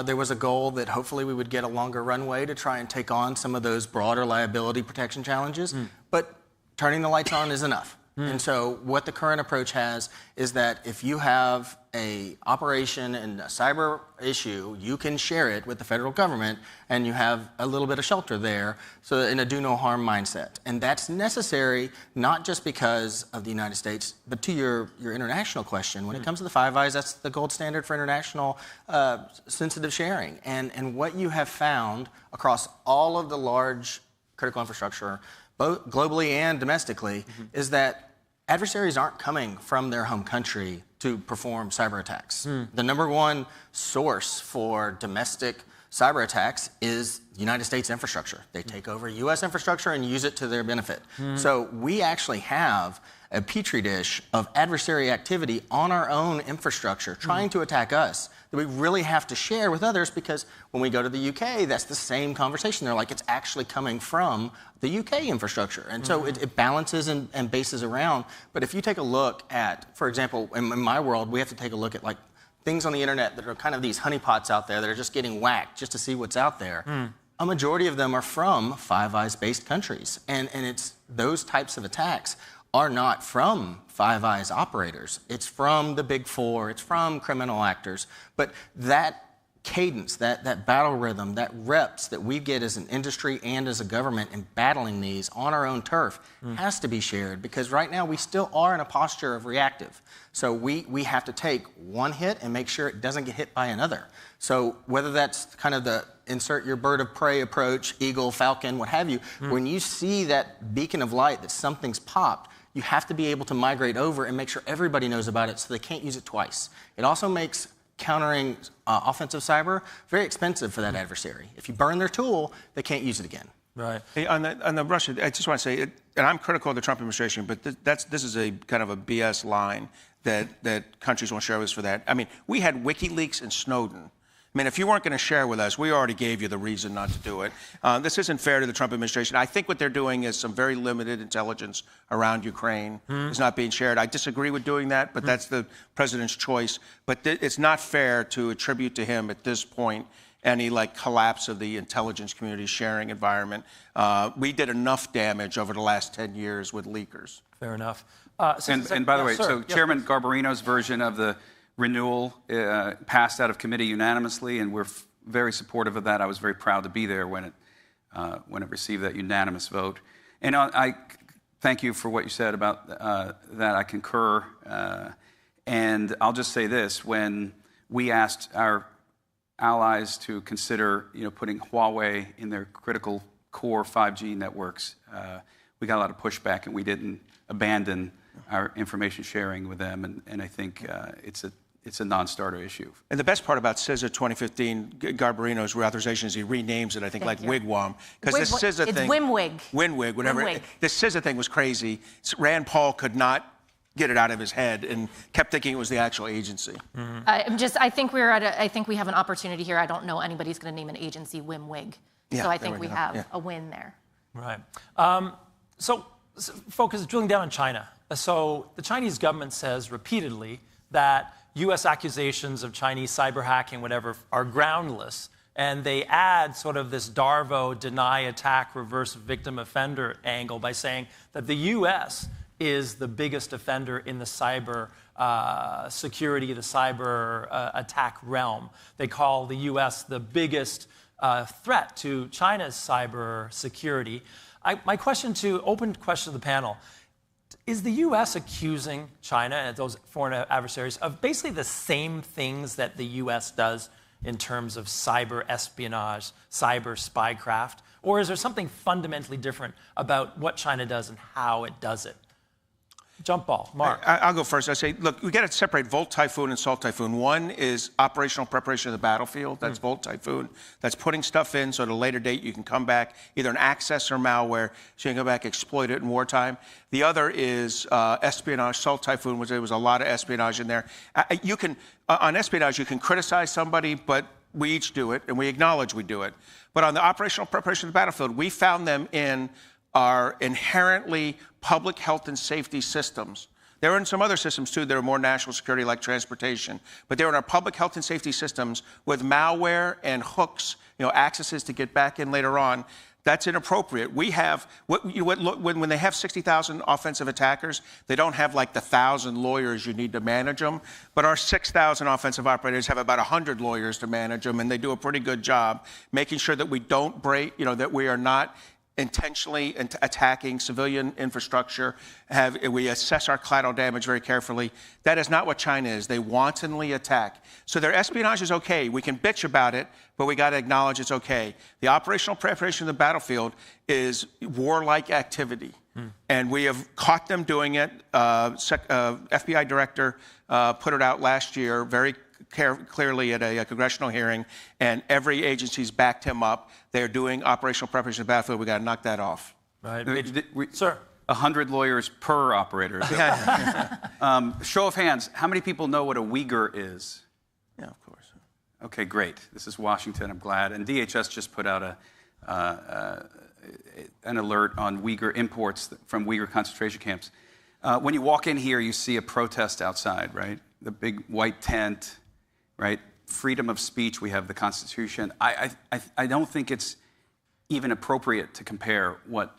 Speaker 7: There was a goal that hopefully we would get a longer runway to try and take on some of those broader liability protection challenges, but turning the lights on is enough. And so what the current approach has is that if you have a operation and a cyber issue, you can share it with the federal government, and you have a little bit of shelter there, so in a do no harm mindset. And that's necessary not just because of the United States, but to your international question. When it comes to the Five Eyes, that's the gold standard for international sensitive sharing. And what you have found across all of the large critical infrastructure, both globally and domestically, is that adversaries aren't coming from their home country to perform cyber attacks. The number one source for domestic cyber attacks is the United States infrastructure. They take over U.S. infrastructure and use it to their benefit. So we actually have a petri dish of adversary activity on our own infrastructure trying to attack us that we really have to share with others, because when we go to the UK, that's the same conversation. They're like, it's actually coming from the UK infrastructure. And so it balances and bases around. But if you take a look at, for example, in my world, we have to take a look at like things on the internet that are kind of these honeypots out there that are just getting whacked just to see what's out there. A majority of them are from Five Eyes-based countries. And it's those types of attacks are not from Five Eyes operators. It's from the Big Four. It's from criminal actors. But that cadence, that battle rhythm, that reps that we get as an industry and as a government in battling these on our own turf has to be shared, because right now we still are in a posture of reactive. So we have to take one hit and make sure it doesn't get hit by another. So whether that's kind of the insert your bird of prey approach, eagle, falcon, what have you, when you see that beacon of light that something's popped, you have to be able to migrate over and make sure everybody knows about it so they can't use it twice. It also makes countering offensive cyber very expensive for that adversary. If you burn their tool, they can't use it again.
Speaker 9: Right. Hey, on the Russia, I just want to say, and I'm critical of the Trump administration, but this is a kind of a BS line that countries won't share with us for that. I mean, we had WikiLeaks and Snowden. I mean, if you weren't going to share with us, we already gave you the reason not to do it. This isn't fair to the Trump administration. I think what they're doing is some very limited intelligence around Ukraine is not being shared. I disagree with doing that, but that's the president's choice. But it's not fair to attribute to him at this point any collapse of the intelligence community sharing environment. We did enough damage over the last 10 years with leakers.
Speaker 5: Fair enough.
Speaker 6: And by the way, so Chairman Garbarino's version of the renewal passed out of committee unanimously, and we're very supportive of that. I was very proud to be there when it received that unanimous vote. And I thank you for what you said about that. I concur. And I'll just say this: when we asked our allies to consider, putting Huawei in their critical core 5G networks, we got a lot of pushback, and we didn't abandon our information sharing with them. And I think it's a non-starter issue. And
Speaker 9: the best part about CISA 2015, Garbarino's reauthorization, is he renames it, I think, Wigwam. Because the CISA thing...
Speaker 8: It's WIMWIG.
Speaker 9: WIMWIG, whatever.
Speaker 8: WIMWIG.
Speaker 9: The CISA thing was crazy. Rand Paul could not get it out of his head and kept thinking it was the actual agency.
Speaker 8: I think we have an opportunity here. I don't know anybody's going to name an agency WIMWIG.
Speaker 9: Yeah,
Speaker 8: so I think we have a win there.
Speaker 5: Right. So focus, drilling down on China. So the Chinese government says repeatedly that U.S. accusations of Chinese cyber hacking, whatever, are groundless. And they add sort of this Darvo deny attack, reverse victim offender angle by saying that the U.S. is the biggest offender in the cyber security, the cyber attack realm. They call the U.S. the biggest threat to China's cyber security. My question open question to the panel. Is the U.S. accusing China and those foreign adversaries of basically the same things that the U.S. does in terms of cyber espionage, cyber spycraft? Or is there something fundamentally different about what China does and how it does it? Jump ball. Mark.
Speaker 9: I'll go first. I say, look, we got to separate Volt Typhoon and Salt Typhoon. One is operational preparation of the battlefield. That's Volt Typhoon. That's putting stuff in so at a later date you can come back, either an access or malware, so you can go back, exploit it in wartime. The other is espionage. Salt Typhoon, there was a lot of espionage in there. On espionage, you can criticize somebody, but we each do it, and we acknowledge we do it. But on the operational preparation of the battlefield, we found them in are inherently public health and safety systems. They were in some other systems, too, that are more national security, like transportation. But they were in our public health and safety systems with malware and hooks, accesses to get back in later on. That's inappropriate. We have, when they have 60,000 offensive attackers, they don't have like the 1,000 lawyers you need to manage them. But our 6,000 offensive operators have about 100 lawyers to manage them, and they do a pretty good job making sure that we don't break, that we are not intentionally attacking civilian infrastructure. We assess our collateral damage very carefully. That is not what China is. They wantonly attack. So their espionage is okay. We can bitch about it, but we got to acknowledge it's okay. The operational preparation of the battlefield is warlike activity. And we have caught them doing it. FBI director put it out last year very clearly at a congressional hearing, and every agency's backed him up. They're doing operational preparation of the battlefield. We got to knock that off.
Speaker 5: Right. Sir.
Speaker 6: 100 lawyers per operator. Show of hands, how many people know what a Uyghur is?
Speaker 9: Yeah, of course.
Speaker 6: Okay, great. This is Washington, I'm glad. And DHS just put out an alert on Uyghur imports from Uyghur concentration camps. When you walk in here, you see a protest outside, right? The big white tent, right? Freedom of speech, we have the Constitution. I don't think it's even appropriate to compare what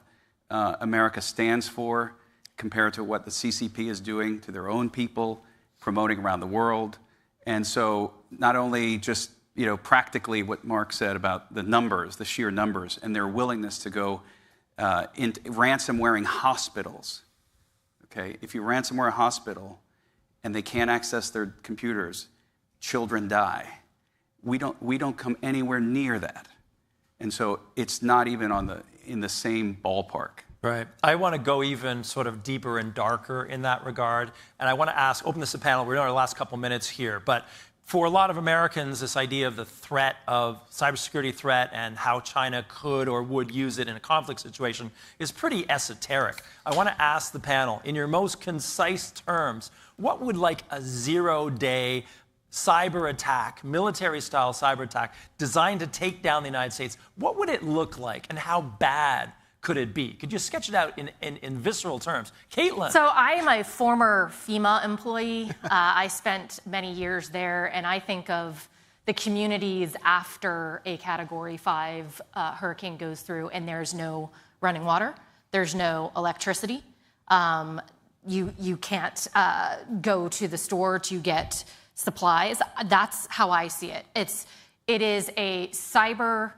Speaker 6: America stands for compared to what the CCP is doing to their own people, promoting around the world. And so not only just, practically what Mark said about the numbers, the sheer numbers, and their willingness to go into ransomwaring hospitals. Okay, if you ransomware a hospital and they can't access their computers, children die. We don't come anywhere near that. And so it's not even in the same ballpark.
Speaker 5: Right. I want to go even sort of deeper and darker in that regard. And I want to open this to panel. We're in our last couple minutes here. But for a lot of Americans, this idea of the threat of cybersecurity threat and how China could or would use it in a conflict situation is pretty esoteric. I want to ask the panel, in your most concise terms, what would like a 0-day cyber attack, military-style cyber attack, designed to take down the United States, what would it look like and how bad could it be? Could you sketch it out in visceral terms? Caitlin.
Speaker 8: So I am a former FEMA employee. I spent many years there, and I think of the communities after a Category 5 hurricane goes through and there's no running water, there's no electricity. You can't go to the store to get supplies. That's how I see it. It is a cyber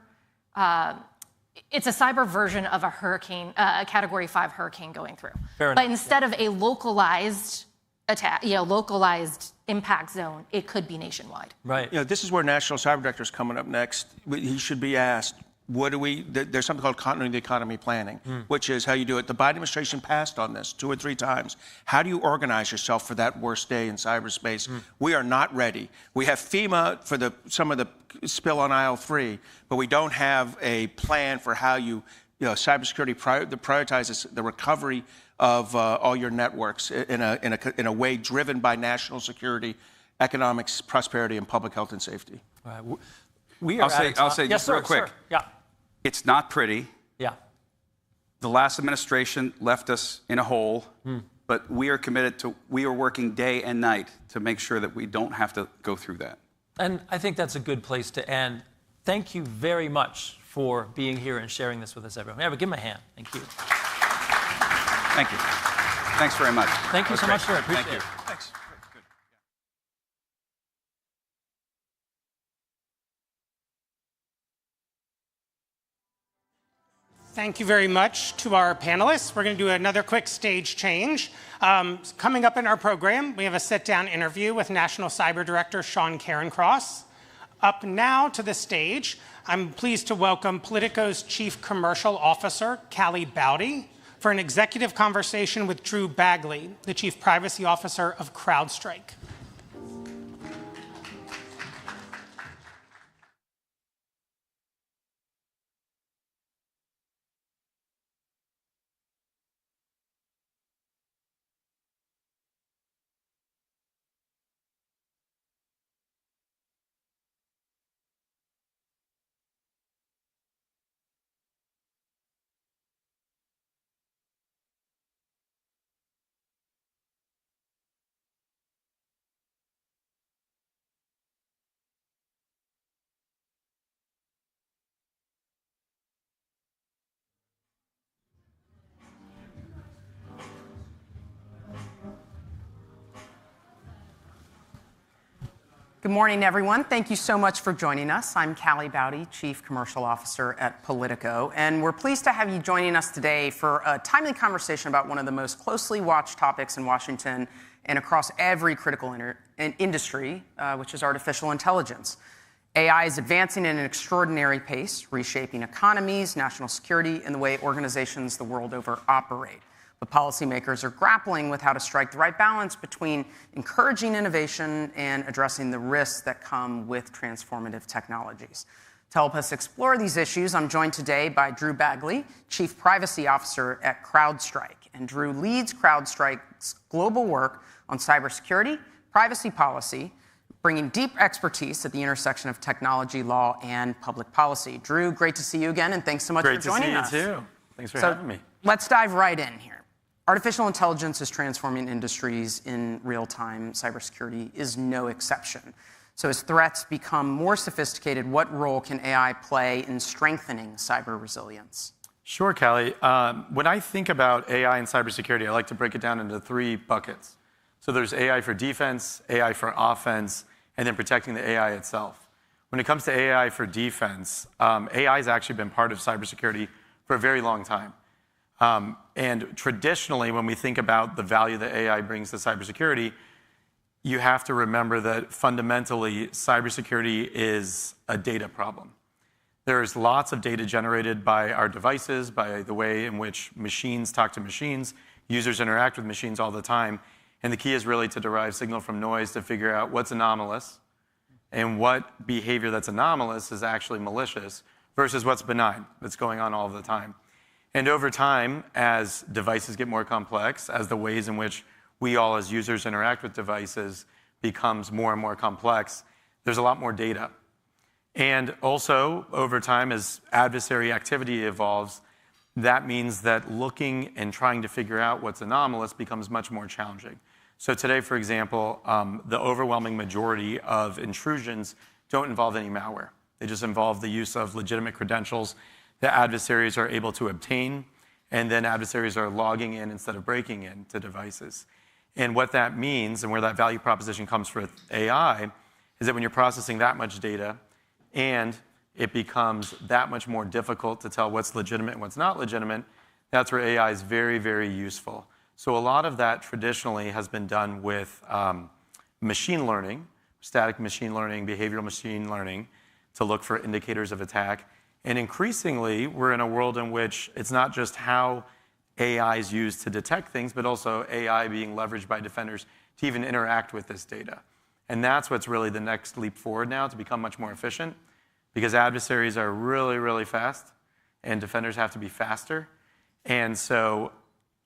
Speaker 8: version of a hurricane, a Category 5 hurricane going through.
Speaker 5: Fair
Speaker 8: but
Speaker 5: enough.
Speaker 8: instead of a localized attack, localized impact zone, it could be nationwide.
Speaker 5: Right.
Speaker 9: This is where National Cyber Director is coming up next. He should be asked, there's something called continuity of the economy planning, which is how you do it. The Biden administration passed on this 2 or 3 times. How do you organize yourself for that worst day in cyberspace? We are not ready. We have FEMA for some of the spill on aisle 3, but we don't have a plan for how cybersecurity prioritizes the recovery of all your networks in a way driven by national security, economics, prosperity, and public health and safety.
Speaker 6: I'll say
Speaker 5: yes,
Speaker 6: just real quick.
Speaker 5: Sir. Yeah.
Speaker 6: It's not pretty.
Speaker 5: Yeah.
Speaker 6: The last administration left us in a hole, but we are working day and night to make sure that we don't have to go through that.
Speaker 5: And I think that's a good place to end. Thank you very much for being here and sharing this with us, everyone. Give him a hand. Thank you.
Speaker 6: Thank you. Thanks very much.
Speaker 5: Thank you so much, sir. Appreciate it.
Speaker 6: Thanks.
Speaker 2: Thank you very much to our panelists. We're going to do another quick stage change. Coming up in our program, we have a sit-down interview with National Cyber Director Sean Carencross. Up now to the stage, I'm pleased to welcome Politico's Chief Commercial Officer, Callie Bowdy, for an executive conversation with Drew Bagley, the Chief Privacy Officer of CrowdStrike.
Speaker 10: Good morning, everyone. Thank you so much for joining us. I'm Callie Bowdy, Chief Commercial Officer at Politico, and we're pleased to have you joining us today for a timely conversation about one of the most closely watched topics in Washington and across every critical industry, which is artificial intelligence. AI is advancing at an extraordinary pace, reshaping economies, national security, and the way organizations the world over operate. But policymakers are grappling with how to strike the right balance between encouraging innovation and addressing the risks that come with transformative technologies. To help us explore these issues, I'm joined today by Drew Bagley, Chief Privacy Officer at CrowdStrike. And Drew leads CrowdStrike's global work on cybersecurity, privacy policy, bringing deep expertise at the intersection of technology, law, and public policy. Drew, great to see you again, and thanks so much for joining us.
Speaker 5: Great to see you, too. Thanks for having me.
Speaker 10: Let's dive right in here. Artificial intelligence is transforming industries in real time. Cybersecurity is no exception. So as threats become more sophisticated, what role can AI play in strengthening cyber resilience?
Speaker 5: Sure, Callie. When I think about AI and cybersecurity, I like to break it down into 3 buckets. So there's AI for defense, AI for offense, and then protecting the AI itself. When it comes to AI for defense, AI has actually been part of cybersecurity for a very long time. And traditionally, when we think about the value that AI brings to cybersecurity, you have to remember that fundamentally, cybersecurity is a data problem. There's lots of data generated by our devices, by the way in which machines talk to machines. Users interact with machines all the time. And the key is really to derive signal from noise to figure out what's anomalous and what behavior that's anomalous is actually malicious versus what's benign, that's going on all the time. And over time, as devices get more complex, as the ways in which we all as users interact with devices becomes more and more complex, there's a lot more data. And also, over time, as adversary activity evolves, that means that looking and trying to figure out what's anomalous becomes much more challenging. So today, for example, the overwhelming majority of intrusions don't involve any malware. They just involve the use of legitimate credentials that adversaries are able to obtain, and then adversaries are logging in instead of breaking into devices. And what that means, and where that value proposition comes for AI, is that when you're processing that much data, and it becomes that much more difficult to tell what's legitimate and what's not legitimate, that's where AI is very, very useful. So a lot of that traditionally has been done with machine learning, static machine learning, behavioral machine learning, to look for indicators of attack. And increasingly, we're in a world in which it's not just how AI is used to detect things, but also AI being leveraged by defenders to even interact with this data. And that's what's really the next leap forward now, to become much more efficient, because adversaries are really, really fast, and defenders have to be faster. And so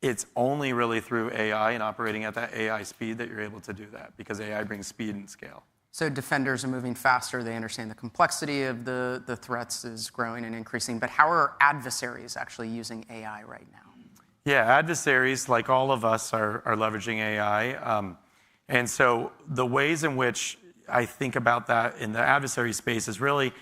Speaker 5: it's only really through AI and operating at that AI speed that you're able to do that, because AI brings speed and scale.
Speaker 10: So defenders are moving faster. They understand the complexity of the threats is growing and increasing. But how are adversaries actually using AI right now?
Speaker 5: Yeah, adversaries, like all of us, are leveraging AI. And so the ways in which I think about that in the adversary space is really,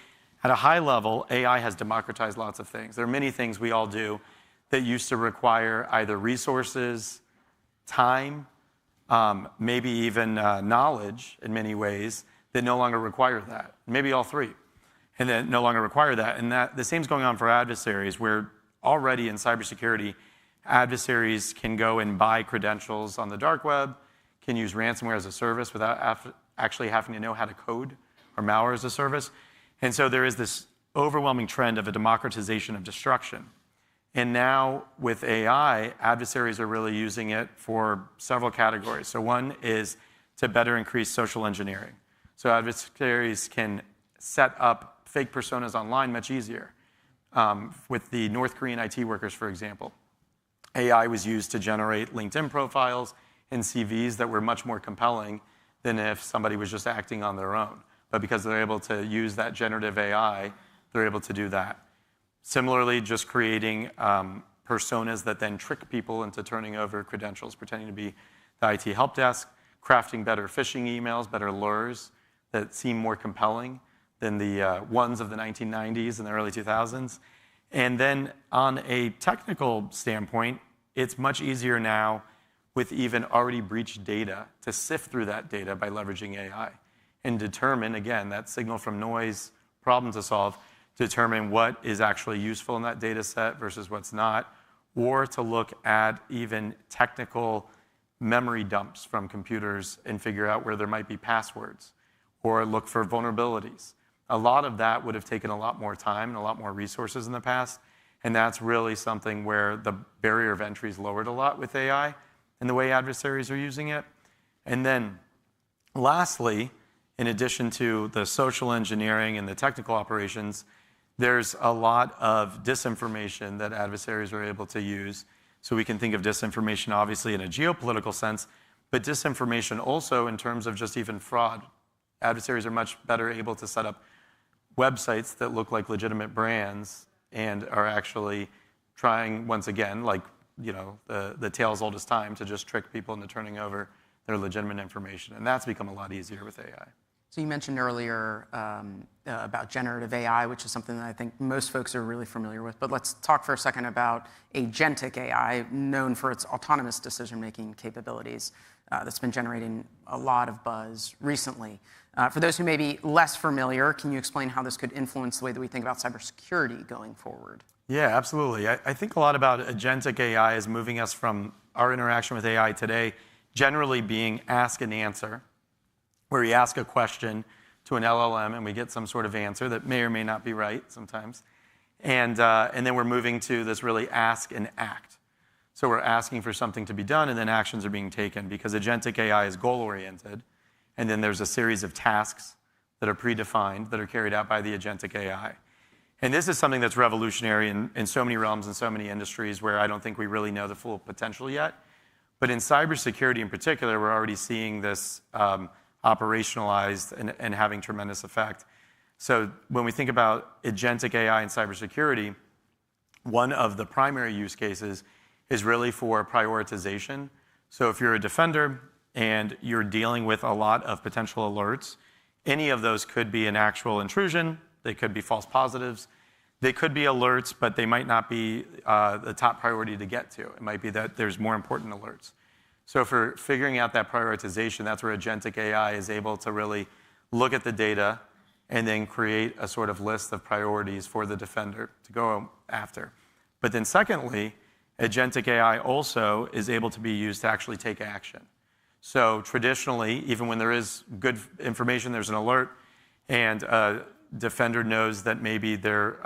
Speaker 5: at a high level, AI has democratized lots of things. There are many things we all do that used to require either resources, time, maybe even knowledge in many ways, that no longer require that. Maybe all 3, and that no longer require that. And that the same is going on for adversaries, where already in cybersecurity, adversaries can go and buy credentials on the dark web, can use ransomware as a service without actually having to know how to code, or malware as a service. And so there is this overwhelming trend of a democratization of destruction. And now with AI, adversaries are really using it for several categories. So one is to better increase social engineering. So adversaries can set up fake personas online much easier. With the North Korean IT workers, for example, AI was used to generate LinkedIn profiles and CVs that were much more compelling than if somebody was just acting on their own. But because they're able to use that generative AI, they're able to do that. Similarly, just creating personas that then trick people into turning over credentials, pretending to be the IT help desk, crafting better phishing emails, better lures that seem more compelling than the ones of the 1990s and the early 2000s. And then on a technical standpoint, it's much easier now with even already breached data to sift through that data by leveraging AI. and determine, again, that signal from noise problem to solve, determine what is actually useful in that data set versus what's not, or to look at even technical memory dumps from computers and figure out where there might be passwords, or look for vulnerabilities. A lot of that would have taken a lot more time and a lot more resources in the past, and that's really something where the barrier of entry is lowered a lot with AI and the way adversaries are using it. And then lastly, in addition to the social engineering and the technical operations, there's a lot of disinformation that adversaries are able to use. So we can think of disinformation obviously in a geopolitical sense, but disinformation also in terms of just even fraud. Adversaries are much better able to set up websites that look like legitimate brands and are actually trying, once again, like the tale's oldest time, to just trick people into turning over their legitimate information. And that's become a lot easier with AI.
Speaker 10: So you mentioned earlier about generative AI, which is something that I think most folks are really familiar with. But let's talk for a second about agentic AI, known for its autonomous decision-making capabilities, that's been generating a lot of buzz recently. For those who may be less familiar, can you explain how this could influence the way that we think about cybersecurity going forward?
Speaker 5: Yeah, absolutely. I think a lot about agentic AI is moving us from our interaction with AI today generally being ask and answer, where you ask a question to an LLM and we get some sort of answer that may or may not be right sometimes. And then we're moving to this really ask and act. So we're asking for something to be done and then actions are being taken, because agentic AI is goal-oriented. And then there's a series of tasks that are predefined that are carried out by the agentic AI. And this is something that's revolutionary in so many realms and so many industries where I don't think we really know the full potential yet. But in cybersecurity in particular, we're already seeing this operationalized and having tremendous effect. So when we think about agentic AI in cybersecurity, one of the primary use cases is really for prioritization. So if you're a defender and you're dealing with a lot of potential alerts, any of those could be an actual intrusion, they could be false positives, they could be alerts, but they might not be the top priority to get to. It might be that there's more important alerts. So for figuring out that prioritization, that's where agentic AI is able to really look at the data and then create a sort of list of priorities for the defender to go after. But then secondly, agentic AI also is able to be used to actually take action. So traditionally, even when there is good information, there's an alert, and a defender knows that maybe there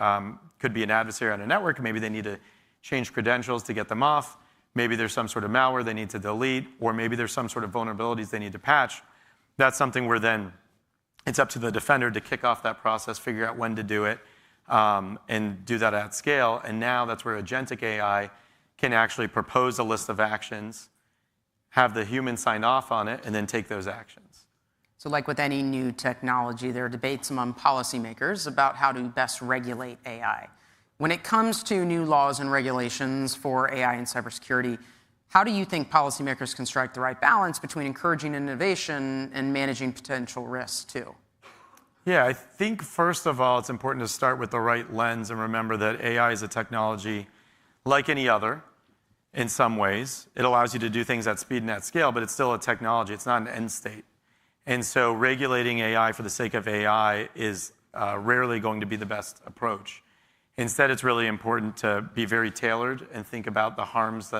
Speaker 5: could be an adversary on a network, maybe they need to change credentials to get them off, maybe there's some sort of malware they need to delete, or maybe there's some sort of vulnerabilities they need to patch. That's something where then it's up to the defender to kick off that process, figure out when to do it, and do that at scale. And now that's where agentic AI can actually propose a list of actions, have the human sign off on it, and then take those actions.
Speaker 10: So like with any new technology, there are debates among policymakers about how to best regulate AI. When it comes to new laws and regulations for AI and cybersecurity, how do you think policymakers can strike the right balance between encouraging innovation and managing potential risks too?
Speaker 5: Yeah, I think first of all, it's important to start with the right lens and remember that AI is a technology like any other. In some ways, it allows you to do things at speed and at scale, but it's still a technology. It's not an end state. And so regulating AI for the sake of AI is rarely going to be the best approach. Instead, it's really important to be very tailored and think about the harms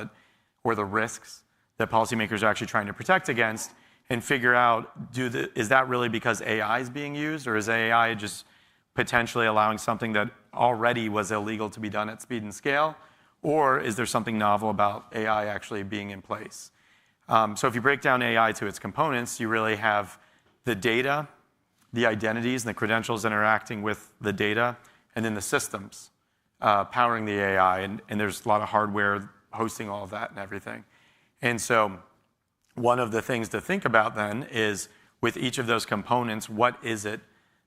Speaker 5: or the risks that policymakers are actually trying to protect against, and figure out, is that really because AI is being used, or is AI just potentially allowing something that already was illegal to be done at speed and scale? Or is there something novel about AI actually being in place? So if you break down AI to its components, you really have the data, the identities and the credentials interacting with the data, and then the systems powering the AI. And there's a lot of hardware hosting all of that and everything. And so one of the things to think about then is, with each of those components, what is it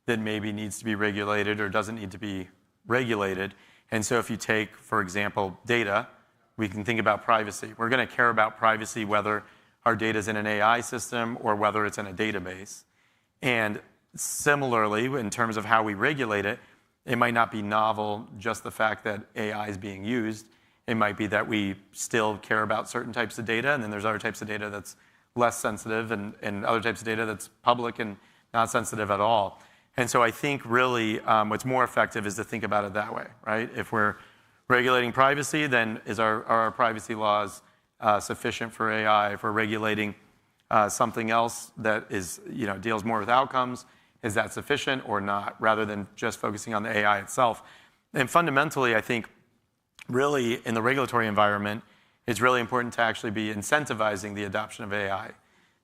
Speaker 5: that maybe needs to be regulated or doesn't need to be regulated? And so if you take, for example, data, we can think about privacy. We're going to care about privacy whether our data is in an AI system or whether it's in a database. And similarly, in terms of how we regulate it, it might not be novel just the fact that AI is being used. It might be that we still care about certain types of data, and then there's other types of data that's less sensitive, and other types of data that's public and
Speaker 11: not sensitive at all. And so I think really what's more effective is to think about it that way, right? If we're regulating privacy, then are our privacy laws sufficient for AI? If we're regulating something else that is, deals more with outcomes, is that sufficient or not, rather than just focusing on the AI itself? And fundamentally, I think really in the regulatory environment, it's really important to actually be incentivizing the adoption of AI,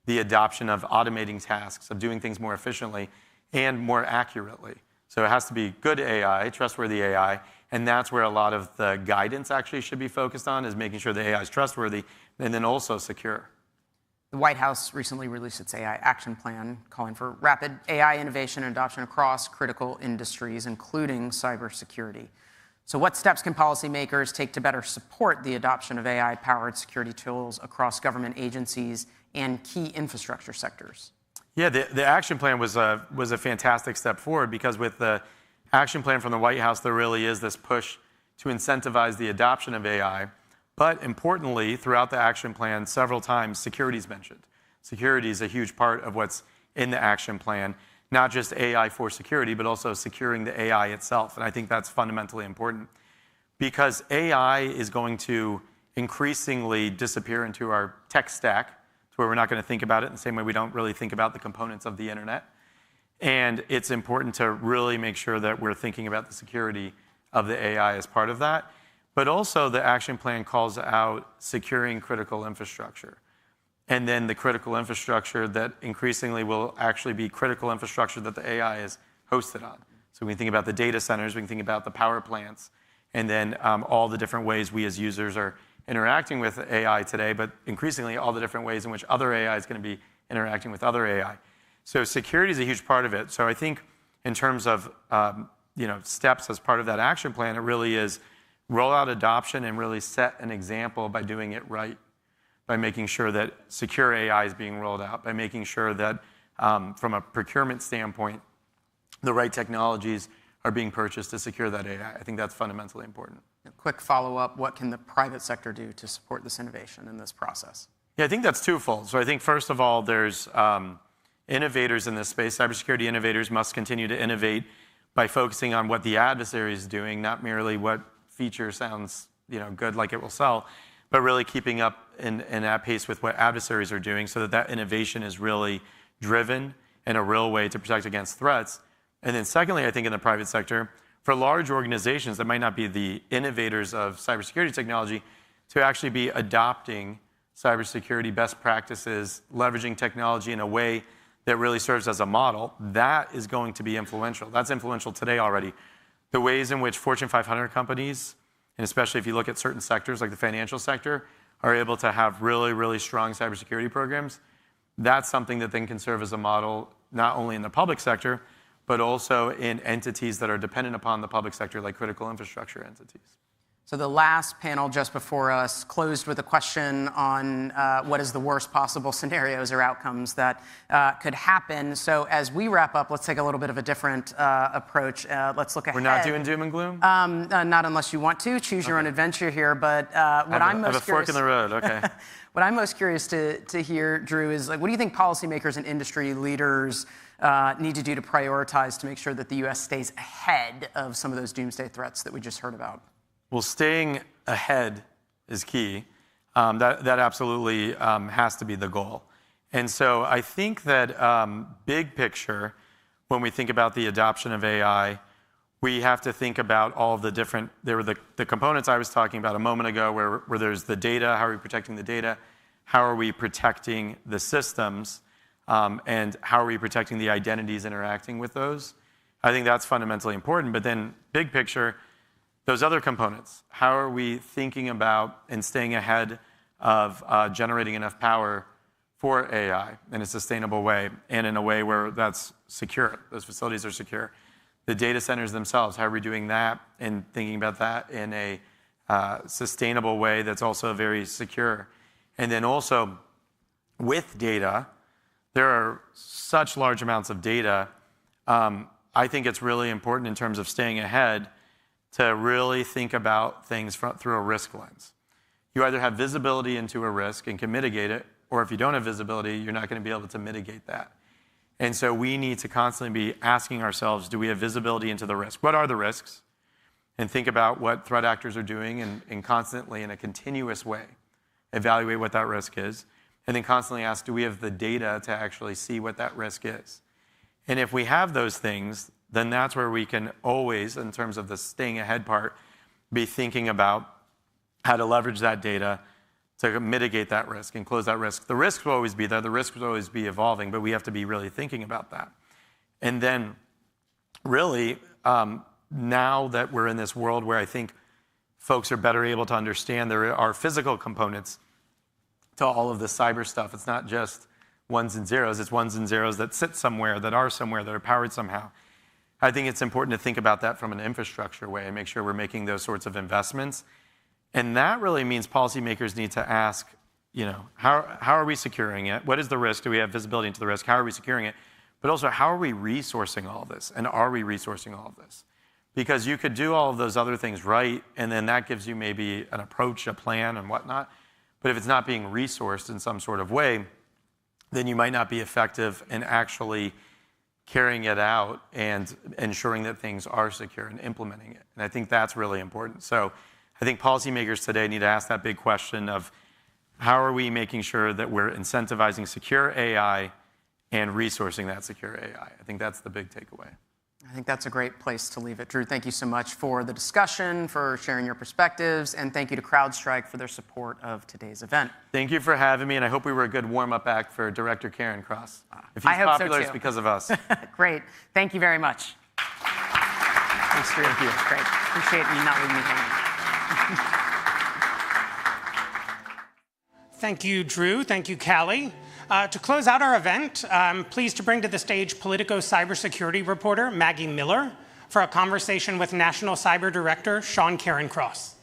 Speaker 11: the adoption of automating tasks, of doing things more efficiently and more accurately. So it has to be good AI, trustworthy AI, and that's where a lot of the guidance actually should be focused on, is making sure the AI is trustworthy and then also secure.
Speaker 10: The White House recently released its AI action plan, calling for rapid AI innovation and adoption across critical industries, including cybersecurity. So what steps can policymakers take to better support the adoption of AI-powered security tools across government agencies and key infrastructure sectors?
Speaker 11: Yeah, the action plan was a fantastic step forward, because with the action plan from the White House, there really is this push to incentivize the adoption of AI. But importantly, throughout the action plan, several times, security is mentioned. Security is a huge part of what's in the action plan, not just AI for security, but also securing the AI itself. And I think that's fundamentally important, because AI is going to increasingly disappear into our tech stack, to where we're not going to think about it in the same way we don't really think about the components of the internet. And it's important to really make sure that we're thinking about the security of the AI as part of that. But also the action plan calls out securing critical infrastructure. And then the critical infrastructure that increasingly will actually be critical infrastructure that the AI is hosted on. So we can think about the data centers, we can think about the power plants, and then all the different ways we as users are interacting with AI today, but increasingly all the different ways in which other AI is going to be interacting with other AI. So security is a huge part of it. So I think in terms of steps as part of that action plan, it really is roll out adoption and really set an example by doing it right, by making sure that secure AI is being rolled out, by making sure that from a procurement standpoint, the right technologies are being purchased to secure that AI. I think that's fundamentally important.
Speaker 10: A quick follow-up, what can the private sector do to support this innovation in this process?
Speaker 11: Yeah, I think that's twofold. So I think first of all, there's innovators in this space. Cybersecurity innovators must continue to innovate by focusing on what the adversary is doing, not merely what feature sounds good like it will sell, but really keeping up in at pace with what adversaries are doing, so that that innovation is really driven in a real way to protect against threats. And then secondly, I think in the private sector, for large organizations that might not be the innovators of cybersecurity technology, to actually be adopting cybersecurity best practices, leveraging technology in a way that really serves as a model, that is going to be influential. That's influential today already. The ways in which Fortune 500 companies, and especially if you look at certain sectors like the financial sector, are able to have really, really strong cybersecurity programs, that's something that then can serve as a model, not only in the public sector, but also in entities that are dependent upon the public sector, like critical infrastructure entities.
Speaker 10: So the last panel just before us closed with a question on what is the worst possible scenarios or outcomes that could happen. So as we wrap up, let's take a little bit of a different approach. Let's look ahead.
Speaker 11: We're not doing doom and gloom?
Speaker 10: Not unless you want to. Choose your own adventure here. But what I'm most curious...
Speaker 11: I have a fork in the road, okay.
Speaker 10: What I'm most curious to hear, Drew, is what do you think policymakers and industry leaders need to do to prioritize to make sure that the U.S. stays ahead of some of those doomsday threats that we just heard about?
Speaker 11: Well, staying ahead is key. That absolutely has to be the goal. And so I think that big picture, when we think about the adoption of AI, we have to think about all of the different, there were the components I was talking about a moment ago, where there's the data, how are we protecting the data, how are we protecting the systems, and how are we protecting the identities interacting with those. I think that's fundamentally important. But then big picture, those other components, how are we thinking about and staying ahead of generating enough power for AI in a sustainable way, and in a way where that's secure, those facilities are secure. The data centers themselves, how are we doing that and thinking about that in a sustainable way that's also very secure. And then also with data, there are such large amounts of data. I think it's really important in terms of staying ahead to really think about things through a risk lens. You either have visibility into a risk and can mitigate it, or if you don't have visibility, you're not going to be able to mitigate that. And so we need to constantly be asking ourselves, do we have visibility into the risk? What are the risks? And think about what threat actors are doing and constantly, in a continuous way, evaluate what that risk is. And then constantly ask, do we have the data to actually see what that risk is? And if we have those things, then that's where we can always, in terms of the staying ahead part, be thinking about how to leverage that data to mitigate that risk and close that risk. The risks will always be there. The risks will always be evolving, but we have to be really thinking about that. And then really, now that we're in this world where I think folks are better able to understand there are physical components to all of the cyber stuff. It's not just ones and zeros. It's ones and zeros that sit somewhere, that are powered somehow. I think it's important to think about that from an infrastructure way and make sure we're making those sorts of investments. And that really means policymakers need to ask, how are we securing it? What is the risk? Do we have visibility into the risk? How are we securing it? But also, how are we resourcing all of this? And are we resourcing all of this? Because you could do all of those other things right, and then that gives you maybe an approach, a plan, and whatnot. But if it's not being resourced in some sort of way, then you might not be effective in actually carrying it out and ensuring that things are secure and implementing it. And I think that's really important. So I think policymakers today need to ask that big question of how are we making sure that we're incentivizing secure AI and resourcing that secure AI? I think that's the big takeaway.
Speaker 10: I think that's a great place to leave it. Drew, thank you so much for the discussion, for sharing your perspectives, and thank you to CrowdStrike for their support of today's event.
Speaker 11: Thank you for having me, and I hope we were a good warm-up act for Director Karen Cross. If he's popular, it's because of us.
Speaker 10: Great. Thank you very much. Thanks, Drew. Thank you. Great. Appreciate you not leaving me hanging.
Speaker 2: Thank you, Drew. Thank you, Callie. To close out our event, I'm pleased to bring to the stage Politico cybersecurity reporter Maggie Miller for a conversation with National Cyber Director Sean Caron-Cross.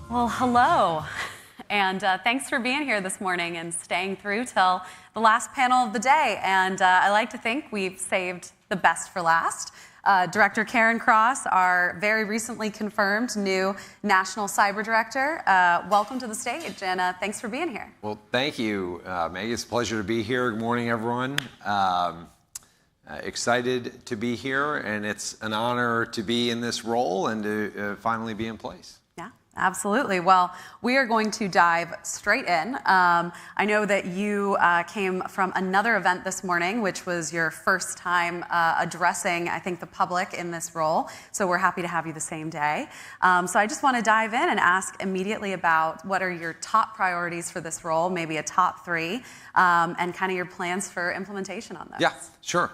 Speaker 12: Well, hello, and thanks for being here this morning and staying through till the last panel of the day. And I like to think we've saved the best for last. Director Caron-Cross, our very recently confirmed new National Cyber Director. Welcome to the stage, and thanks for being here.
Speaker 13: Well, thank you, Maggie. It's a pleasure to be here. Good morning, everyone. Excited to be here, and it's an honor to be in this role and to finally be in place.
Speaker 12: Absolutely. Well, we are going to dive straight in. I know that you came from another event this morning, which was your first time addressing, I think, the public in this role. So we're happy to have you the same day. So I just want to dive in and ask immediately about what are your top priorities for this role, maybe a top three, and kind of your plans for implementation on this.
Speaker 13: Yeah, sure.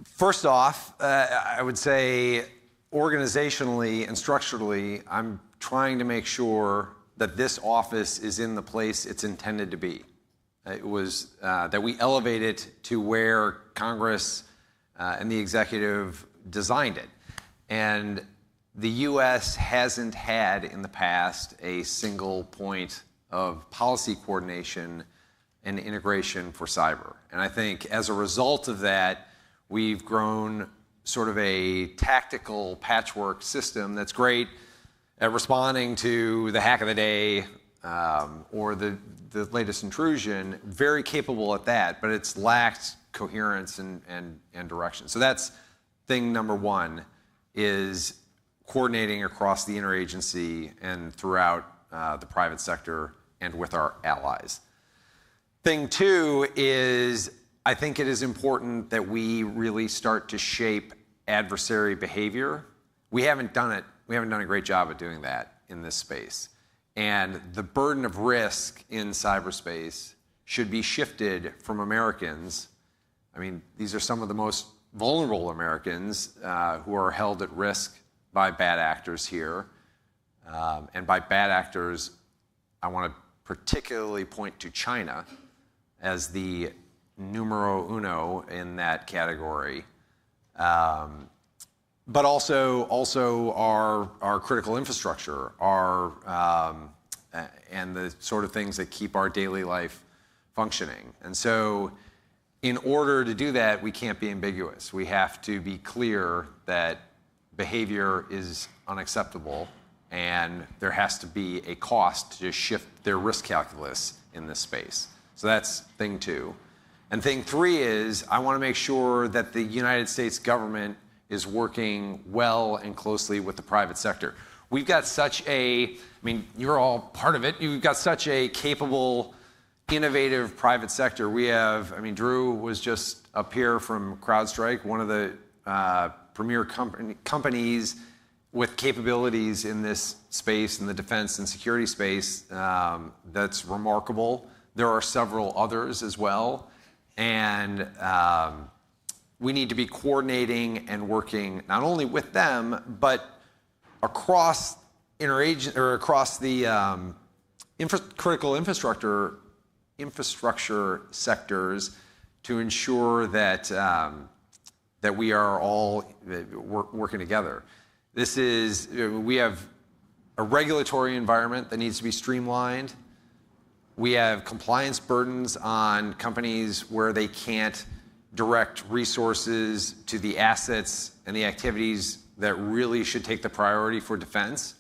Speaker 13: First off, I would say, organizationally and structurally, I'm trying to make sure that this office is in the place it's intended to be. It was that we elevate it to where Congress and the executive designed it. And the U.S. hasn't had in the past a single point of policy coordination and integration for cyber. And I think as a result of that, we've grown sort of a tactical patchwork system that's great at responding to the hack of the day or the latest intrusion, very capable at that, but it's lacked coherence and direction. So that's thing number one, is coordinating across the interagency and throughout the private sector and with our allies. Thing two is, I think it is important that we really start to shape adversary behavior. We haven't done it. We haven't done a great job at doing that in this space. And the burden of risk in cyberspace should be shifted from Americans. I mean, these are some of the most vulnerable Americans who are held at risk by bad actors here. And by bad actors, I want to particularly point to China as the numero uno in that category. But also our critical infrastructure, and the sort of things that keep our daily life functioning. And so in order to do that, we can't be ambiguous. We have to be clear that behavior is unacceptable, and there has to be a cost to shift their risk calculus in this space. So that's thing 2. And thing 3 is I want to make sure that the United States government is working well and closely with the private sector. We've got such you're all part of it. You've got such a capable, innovative private sector. We have, Drew was just up here from CrowdStrike, one of the premier companies with capabilities in this space, in the defense and security space, that's remarkable. There are several others as well. And we need to be coordinating and working not only with them, but across across the critical infrastructure sectors to ensure that that we are all working together. We have a regulatory environment that needs to be streamlined. We have compliance burdens on companies where they can't direct resources to the assets and the activities that really should take the priority for defense.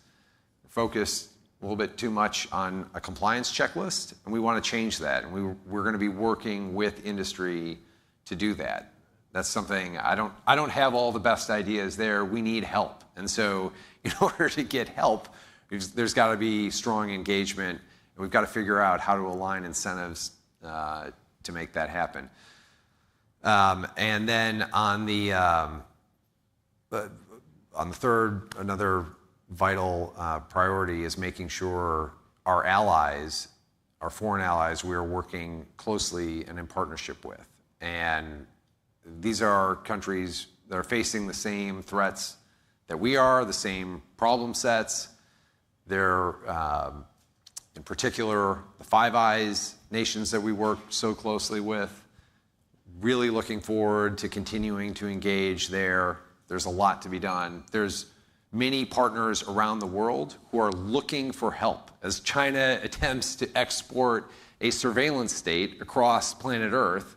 Speaker 13: Focus a little bit too much on a compliance checklist, and we want to change that. And we're going to be working with industry to do that. That's something I don't have all the best ideas there. We need help. And so in order to get help, there's got to be strong engagement, and we've got to figure out how to align incentives to make that happen. And then on the third, another vital priority is making sure our allies, our foreign allies, we are working closely and in partnership with. And these are countries that are facing the same threats that we are, the same problem sets. They're, in particular, the Five Eyes nations that we work so closely with. Really looking forward to continuing to engage there. There's a lot to be done. There's many partners around the world who are looking for help as China attempts to export a surveillance state across planet Earth,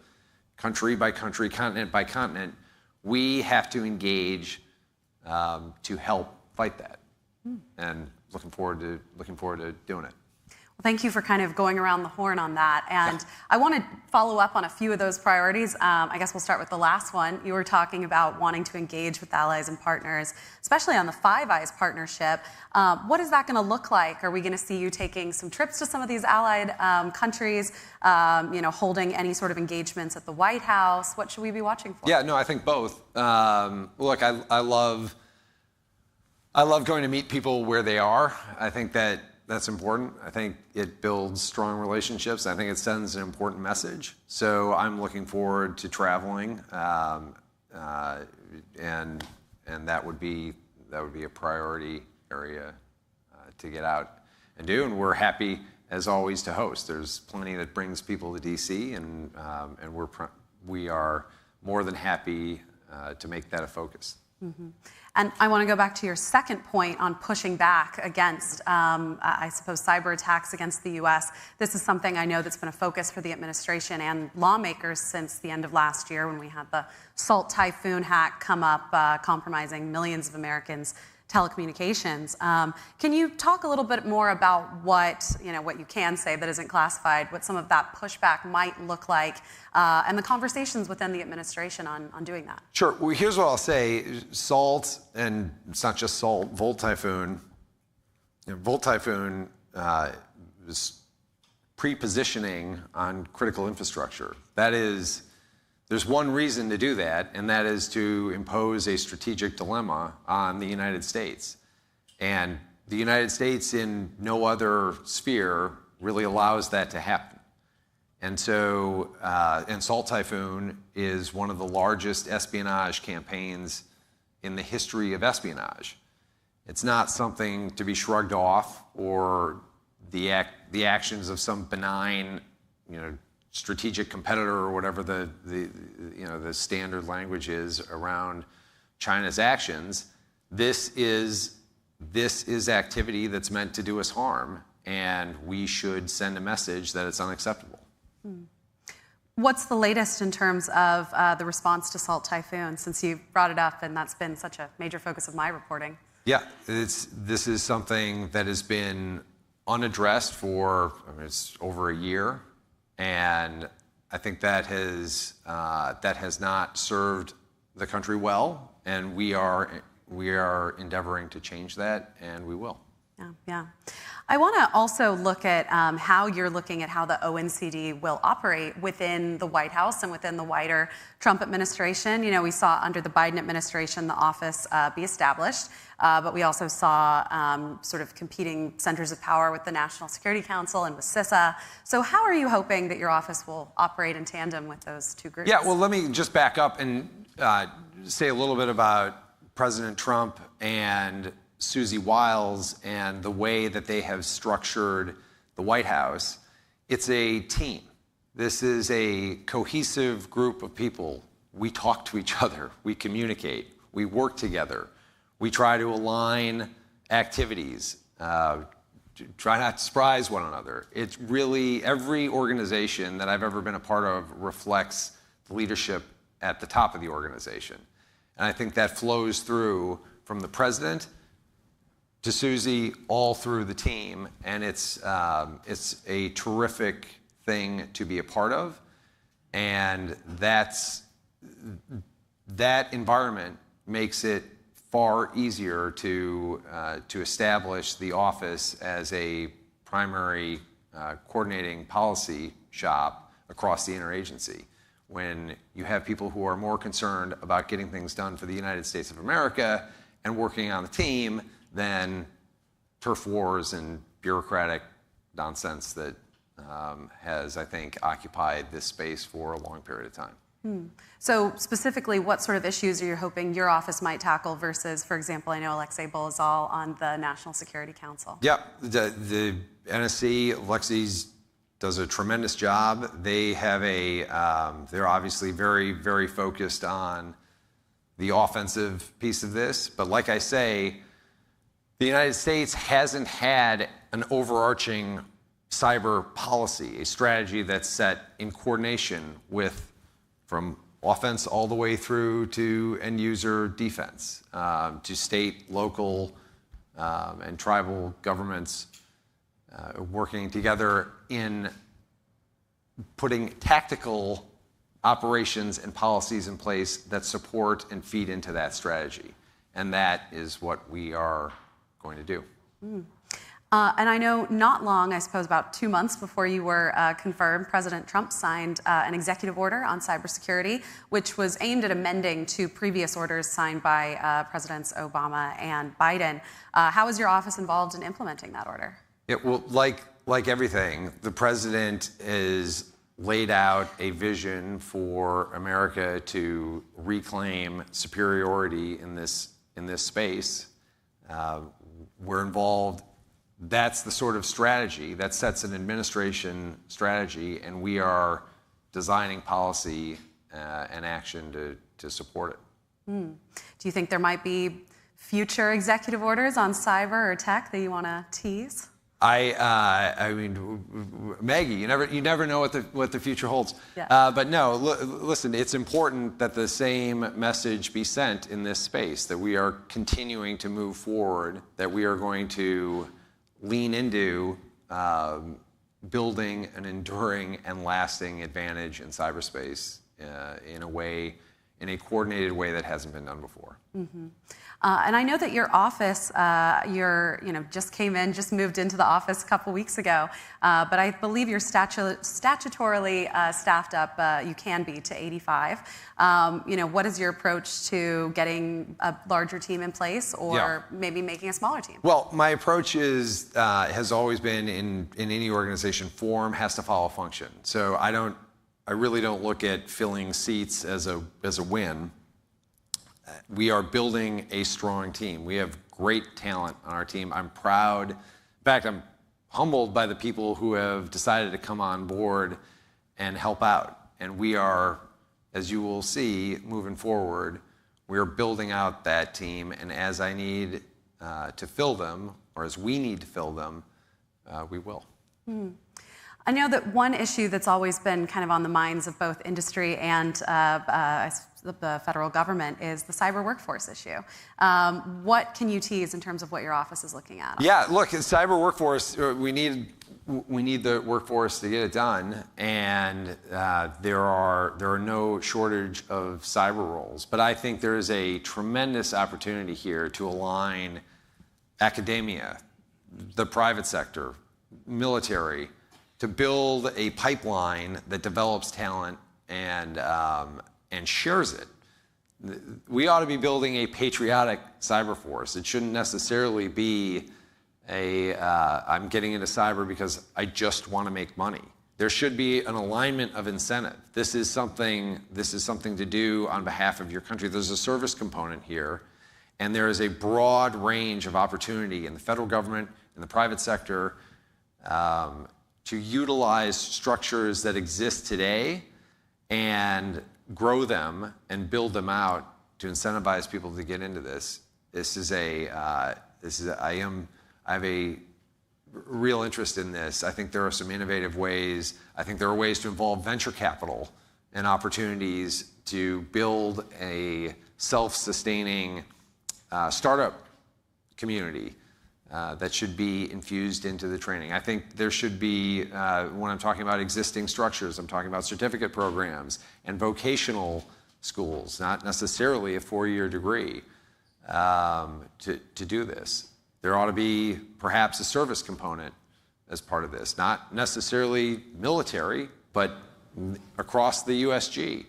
Speaker 13: country by country, continent by continent. We have to engage to help fight that, and looking forward to doing it.
Speaker 12: Thank you for kind of going around the horn on that. And I want to follow up on a few of those priorities. I guess we'll start with the last one. You were talking about wanting to engage with allies and partners, especially on the Five Eyes partnership. What is that going to look like? Are we going to see you taking some trips to some of these allied countries, holding any sort of engagements at the White House? What should we be watching for?
Speaker 13: Yeah, no, I think both. Look, I love going to meet people where they are. I think that's important. I think it builds strong relationships. I think it sends an important message. So I'm looking forward to traveling, and that would be a priority area to get out and do. And we're happy, as always, to host. There's plenty that brings people to DC, and we are more than happy to make that a focus.
Speaker 12: Mm-hmm. And I want to go back to your second point on pushing back against, I suppose, cyber attacks against the U.S. This is something I know that's been a focus for the administration and lawmakers since the end of last year when we had the Salt Typhoon hack come up, compromising millions of Americans' telecommunications. Can you talk a little bit more about what you can say that isn't classified, what some of that pushback might look like, and the conversations within the administration on doing that?
Speaker 13: Sure. Well, here's what I'll say. Salt, and it's not just Salt, Volt Typhoon. Volt Typhoon is pre-positioning on critical infrastructure. There's one reason to do that, and that is to impose a strategic dilemma on the United States. And the United States, in no other sphere, really allows that to happen. And so, and Salt Typhoon is one of the largest espionage campaigns in the history of espionage. It's not something to be shrugged off, or the actions of some benign, strategic competitor, or whatever the standard language is around China's actions. This is activity that's meant to do us harm, and we should send a message that it's unacceptable.
Speaker 12: What's the latest in terms of the response to Salt Typhoon, since you brought it up and that's been such a major focus of my reporting?
Speaker 13: Yeah, this is something that has been unaddressed for it's over a year, and I think that has not served the country well, and we are endeavoring to change that, and we will.
Speaker 12: Yeah. I want to also look at how you're looking at how the ONCD will operate within the White House and within the wider Trump administration. You know, we saw under the Biden administration the office be established, but we also saw sort of competing centers of power with the National Security Council and with CISA. So how are you hoping that your office will operate in tandem with those two groups?
Speaker 13: Yeah, well, let me just back up and say a little bit about President Trump and Susie Wiles and the way that they have structured the White House. It's a team. This is a cohesive group of people. We talk to each other, we communicate, we work together, we try to align activities, try not to surprise one another. It's really, every organization that I've ever been a part of reflects the leadership at the top of the organization. And I think that flows through from the president to Susie, all through the team, and it's a terrific thing to be a part of, and that environment makes it far easier to establish the office as a primary coordinating policy shop across the interagency. When you have people who are more concerned about getting things done for the United States of America and working on the team than turf wars and bureaucratic nonsense that has, I think, occupied this space for a long period of time.
Speaker 12: So specifically, what sort of issues are you hoping your office might tackle versus, for example, I know Alexei Bolazal on the National Security Council?
Speaker 13: Yeah, the NSC, Alexei does a tremendous job. They have they're obviously very, very focused on the offensive piece of this, but like I say, the United States hasn't had an overarching cyber policy, a strategy that's set in coordination with, from offense all the way through to end user defense, to state, local, and tribal governments working together in putting tactical operations and policies in place that support and feed into that strategy. And that is what we are going to do.
Speaker 12: And I know not long, I suppose about 2 months before you were confirmed, President Trump signed an executive order on cybersecurity, which was aimed at amending 2 previous orders signed by Presidents Obama and Biden. How is your office involved in implementing that order?
Speaker 13: Yeah, well, like everything, the president has laid out a vision for America to reclaim superiority in this space. We're involved. That's the sort of strategy that sets an administration strategy, and we are designing policy and action to support it.
Speaker 12: Do you think there might be future executive orders on cyber or tech that you want to tease?
Speaker 13: I mean, Maggie, you never know what the future holds.
Speaker 12: Yeah.
Speaker 13: But no, listen, it's important that the same message be sent in this space, that we are continuing to move forward, that we are going to lean into building an enduring and lasting advantage in cyberspace in a coordinated way that hasn't been done before.
Speaker 12: And I know that your office, just came in, just moved into the office a couple weeks ago, but I believe you're statutorily staffed up, you can be, to 85. What is your approach to getting a larger team in place, or maybe making a smaller team?
Speaker 13: Well, my approach has always been in any organization, form has to follow function. So I really don't look at filling seats as a win. We are building a strong team. We have great talent on our team. I'm proud. In fact, I'm humbled by the people who have decided to come on board and help out. And we are, as you will see, moving forward, we're building out that team. And as I need to fill them, or as we need to fill them, we will.
Speaker 12: I know that one issue that's always been kind of on the minds of both industry and the federal government is the cyber workforce issue. What can you tease in terms of what your office is looking at?
Speaker 13: Yeah, look, in cyber workforce, we need the workforce to get it done, and there are no shortage of cyber roles. But I think there is a tremendous opportunity here to align academia, the private sector, military, to build a pipeline that develops talent and shares it. We ought to be building a patriotic cyber force. It shouldn't necessarily be I'm getting into cyber because I just want to make money. There should be an alignment of incentive. This is something to do on behalf of your country. There's a service component here, and there is a broad range of opportunity in the federal government, in the private sector, to utilize structures that exist today and grow them and build them out to incentivize people to get into this. I have a real interest in this. I think there are some innovative ways. I think there are ways to involve venture capital and opportunities to build a self-sustaining startup community that should be infused into the training. I think there should be, when I'm talking about existing structures, I'm talking about certificate programs and vocational schools, not necessarily a 4-year degree to do this. There ought to be perhaps a service component as part of this, not necessarily military, but across the USG.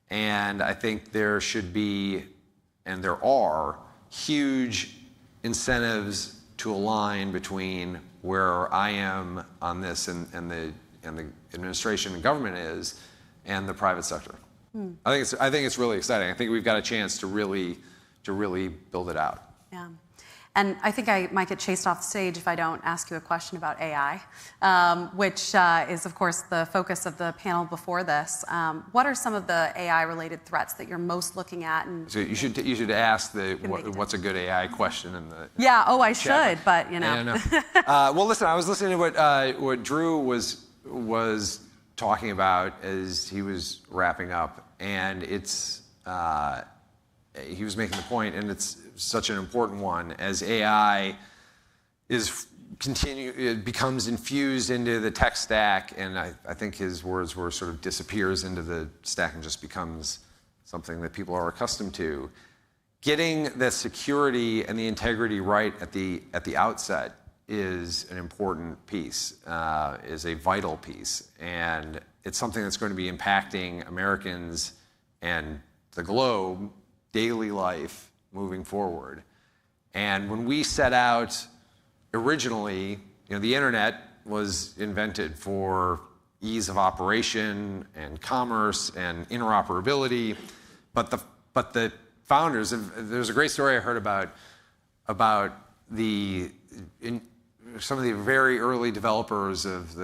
Speaker 13: And I think there should be, and there are, huge incentives to align between where I am on this and the administration and government is, and the private sector. I think it's really exciting. I think we've got a chance to really build it out.
Speaker 12: Yeah. And I think I might get chased off the stage if I don't ask you a question about AI, which is, of course, the focus of the panel before this. What are some of the AI-related threats that you're most looking at? And
Speaker 13: so you should ask what's a good AI question in the
Speaker 12: yeah. Oh, I
Speaker 13: chat.
Speaker 12: should, but you know.
Speaker 13: Well, listen. I was listening to what Drew was talking about as he was wrapping up, and it's. He was making the point, and it's such an important one, as AI it becomes infused into the tech stack, and I think his words were sort of disappears into the stack and just becomes something that people are accustomed to. Getting the security and the integrity right at the outset is an important piece, is a vital piece, and it's something that's going to be impacting Americans and the globe daily life moving forward. And when we set out originally, the internet was invented for ease of operation and commerce and interoperability, but the founders there's a great story I heard about some of the very early developers of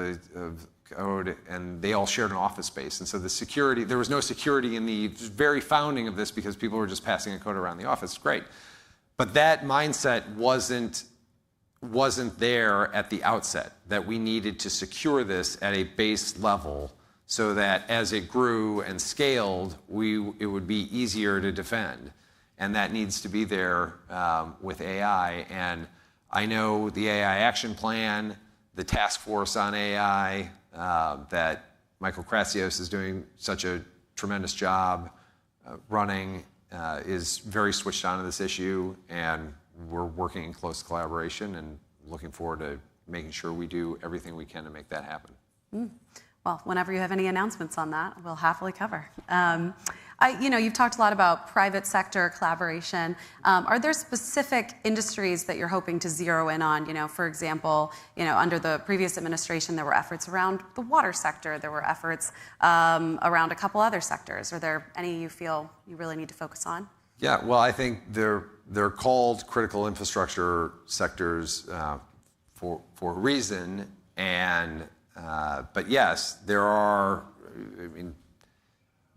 Speaker 13: code, and they all shared an office space. And so there was no security in the very founding of this because people were just passing a code around the office. Great. But that mindset wasn't there at the outset, that we needed to secure this at a base level so that as it grew and scaled, it would be easier to defend. And that needs to be there with AI. And I know the AI action plan, the task force on AI, that Michael Kratsios is doing such a tremendous job running, is very switched on to this issue, and we're working in close collaboration and looking forward to making sure we do everything we can to make that happen.
Speaker 12: Well, whenever you have any announcements on that, we'll happily cover. You've talked a lot about private sector collaboration. Are there specific industries that you're hoping to zero in on? For example, under the previous administration, there were efforts around the water sector. There were efforts around a couple other sectors. Are there any you feel you really need to focus on?
Speaker 13: Yeah, well, I think they're called critical infrastructure sectors for a reason, and but yes, there are.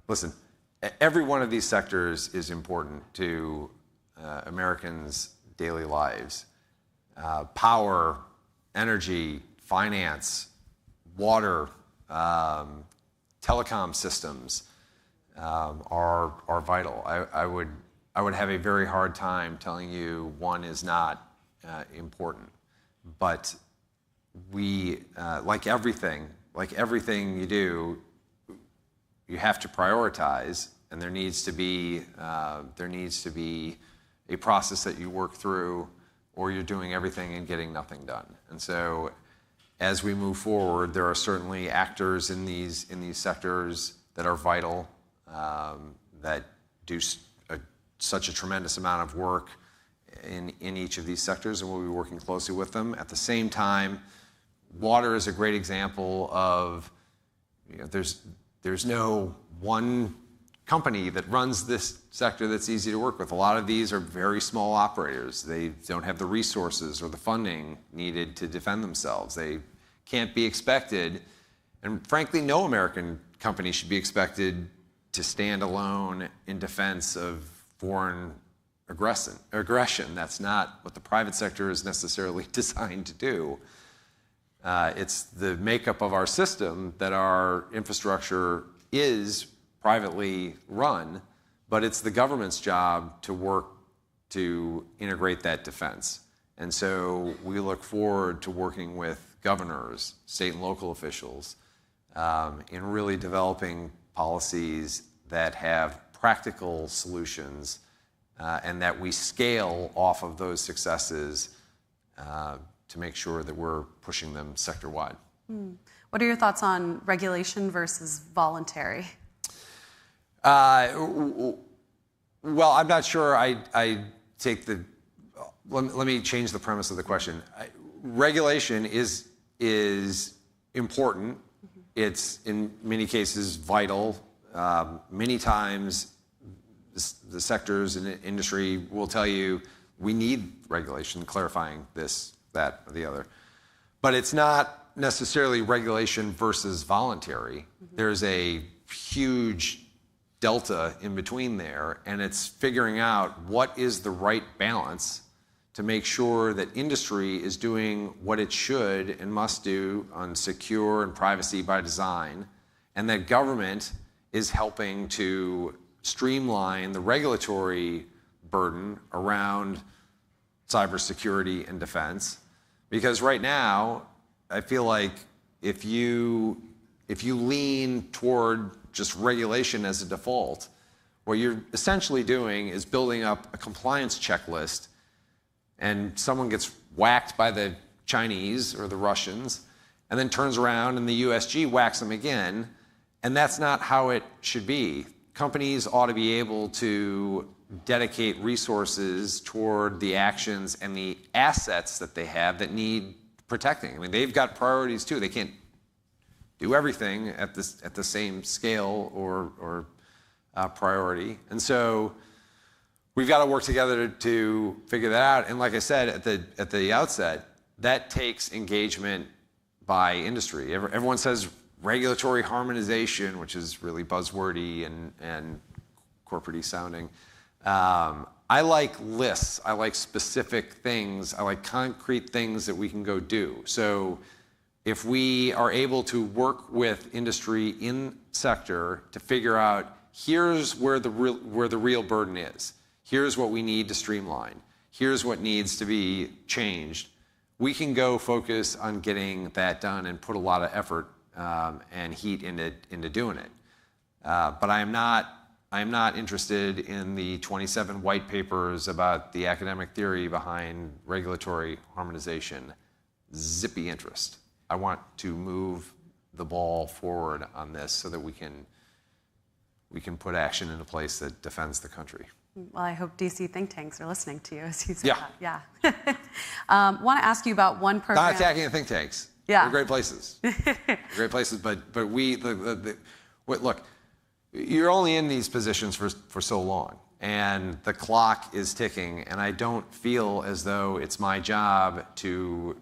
Speaker 13: Listen, every one of these sectors is important to Americans' daily lives. Power, energy, finance, water, telecom systems are vital. I would have a very hard time telling you one is not important. But we, like everything you do, you have to prioritize, and there needs to be a process that you work through, or you're doing everything and getting nothing done. And so, as we move forward, there are certainly actors in these sectors that are vital, that do such a tremendous amount of work in each of these sectors, and we'll be working closely with them. At the same time, water is a great example of, there's no one company that runs this sector that's easy to work with. A lot of these are very small operators. They don't have the resources or the funding needed to defend themselves. They can't be expected, and frankly, no American company should be expected to stand alone in defense of foreign aggression. That's not what the private sector is necessarily designed to do. It's the makeup of our system that our infrastructure is privately run, but it's the government's job to work to integrate that defense. And so we look forward to working with governors, state and local officials, in really developing policies that have practical solutions, and that we scale off of those successes to make sure that we're pushing them sector-wide.
Speaker 12: What are your thoughts on regulation versus voluntary?
Speaker 13: Well, I'm not sure I take the... Let me change the premise of the question. Regulation is important. It's, in many cases, vital. Many times, the sectors and the industry will tell you, we need regulation, clarifying this, that, or the other. But it's not necessarily regulation versus voluntary. There's a huge delta in between there, and it's figuring out what is the right balance to make sure that industry is doing what it should and must do on secure and privacy by design, and that government is helping to streamline the regulatory burden around cybersecurity and defense. Because right now, I feel like if you lean toward just regulation as a default, what you're essentially doing is building up a compliance checklist, and someone gets whacked by the Chinese or the Russians, and then turns around and the USG whacks them again, and that's not how it should be. Companies ought to be able to dedicate resources toward the actions and the assets that they have that need protecting. I mean, they've got priorities too. They can't do everything at the same scale or priority. And so we've got to work together to figure that out. And like I said at the outset, that takes engagement by industry. Everyone says regulatory harmonization, which is really buzzwordy and corporate-y sounding. I like lists. I like specific things. I like concrete things that we can go do. So if we are able to work with industry in sector to figure out, here's where the real burden is. Here's what we need to streamline. Here's what needs to be changed. We can go focus on getting that done and put a lot of effort and heat into doing it. But I am not interested in the 27 white papers about the academic theory behind regulatory harmonization. Zippy interest. I want to move the ball forward on this so that we can put action into place that defends the country.
Speaker 12: Well, I hope DC think tanks are listening to you as you say that. Yeah. Want to ask you about one program.
Speaker 13: Not attacking the think tanks.
Speaker 12: Yeah.
Speaker 13: They're great places. Great places, but look, you're only in these positions for so long, and the clock is ticking, and I don't feel as though it's my job to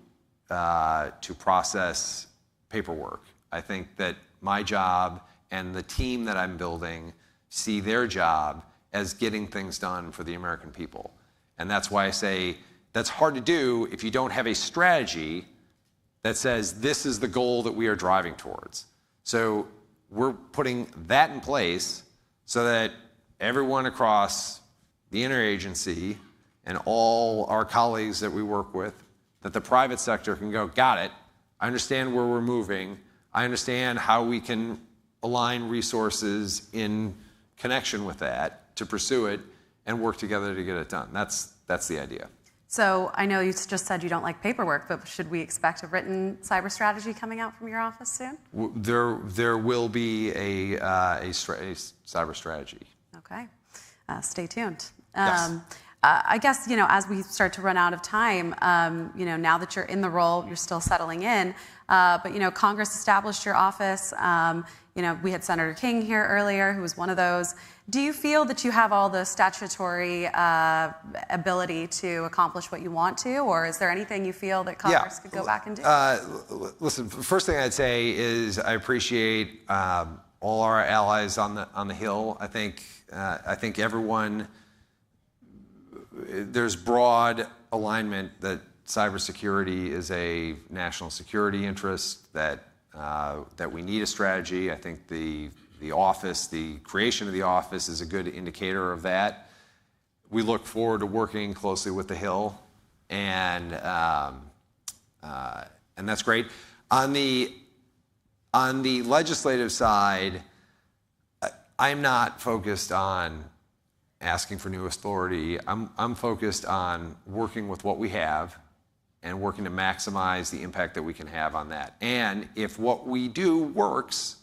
Speaker 13: process paperwork. I think that my job and the team that I'm building see their job as getting things done for the American people. And that's why I say that's hard to do if you don't have a strategy that says this is the goal that we are driving towards. So we're putting that in place so that everyone across the interagency and all our colleagues that we work with, that the private sector can go, got it, I understand where we're moving, I understand how we can align resources in connection with that to pursue it and work together to get it done. That's the idea.
Speaker 12: So I know you just said you don't like paperwork, but should we expect a written cyber strategy coming out from your office soon?
Speaker 13: There will be a cyber strategy.
Speaker 12: Okay, stay tuned.
Speaker 13: Yes.
Speaker 12: I guess, as we start to run out of time, now that you're in the role, you're still settling in, but, Congress established your office. We had Senator King here earlier, who was one of those. Do you feel that you have all the statutory ability to accomplish what you want to, or is there anything you feel that Congress could go back and do?
Speaker 13: Listen, the first thing I'd say is I appreciate all our allies on the Hill. I think everyone, there's broad alignment that cybersecurity is a national security interest, that we need a strategy. I think the creation of the office is a good indicator of that. We look forward to working closely with the Hill, and that's great. On the legislative side, I'm not focused on asking for new authority. I'm focused on working with what we have and working to maximize the impact that we can have on that. And if what we do works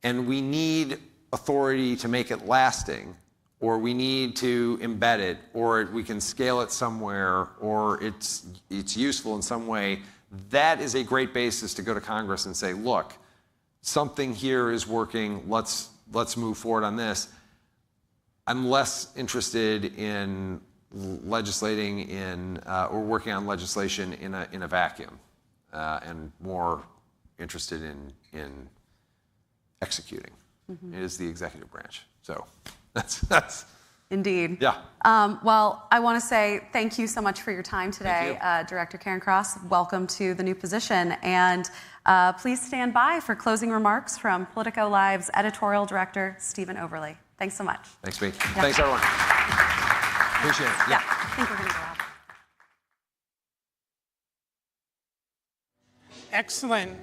Speaker 13: and we need authority to make it lasting, or we need to embed it, or we can scale it somewhere, or it's useful in some way, that is a great basis to go to Congress and say, look, something here is working, let's move forward on this. I'm less interested in legislating or working on legislation in a vacuum, and more interested in executing. Mm-hmm. It is the executive branch. So that's
Speaker 12: Indeed.
Speaker 13: Yeah.
Speaker 12: Well, I want to say thank you so much for your time today, Director Karen Cross. Welcome to the new position. And please stand by for closing remarks from Politico Live's editorial director, Stephen Overley. Thanks so much.
Speaker 13: Thanks, Pete. Yeah. Thanks, everyone. Appreciate it.
Speaker 12: Yeah, I think we're going to go out.
Speaker 2: Excellent.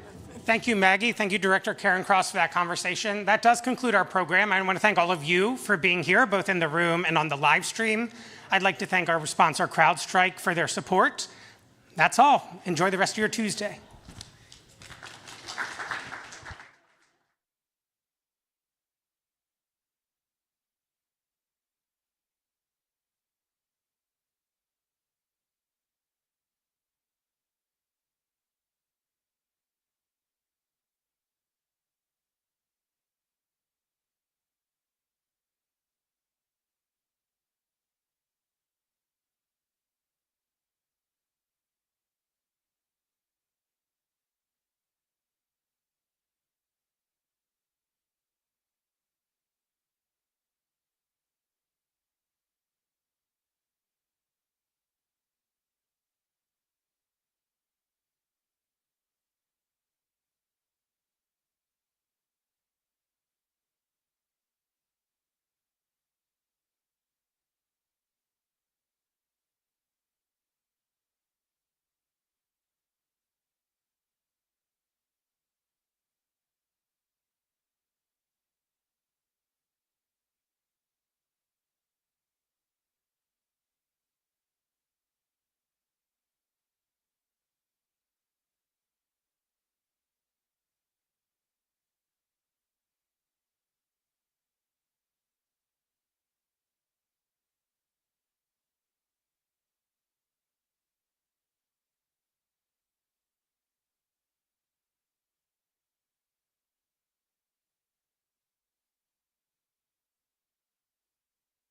Speaker 2: Thank you, Maggie. Thank you, Director Karen Cross, for that conversation. That does conclude our program. I want to thank all of you for being here, both in the room and on the live stream. I'd like to thank our sponsor, CrowdStrike, for their support. That's all. Enjoy the rest of your Tuesday.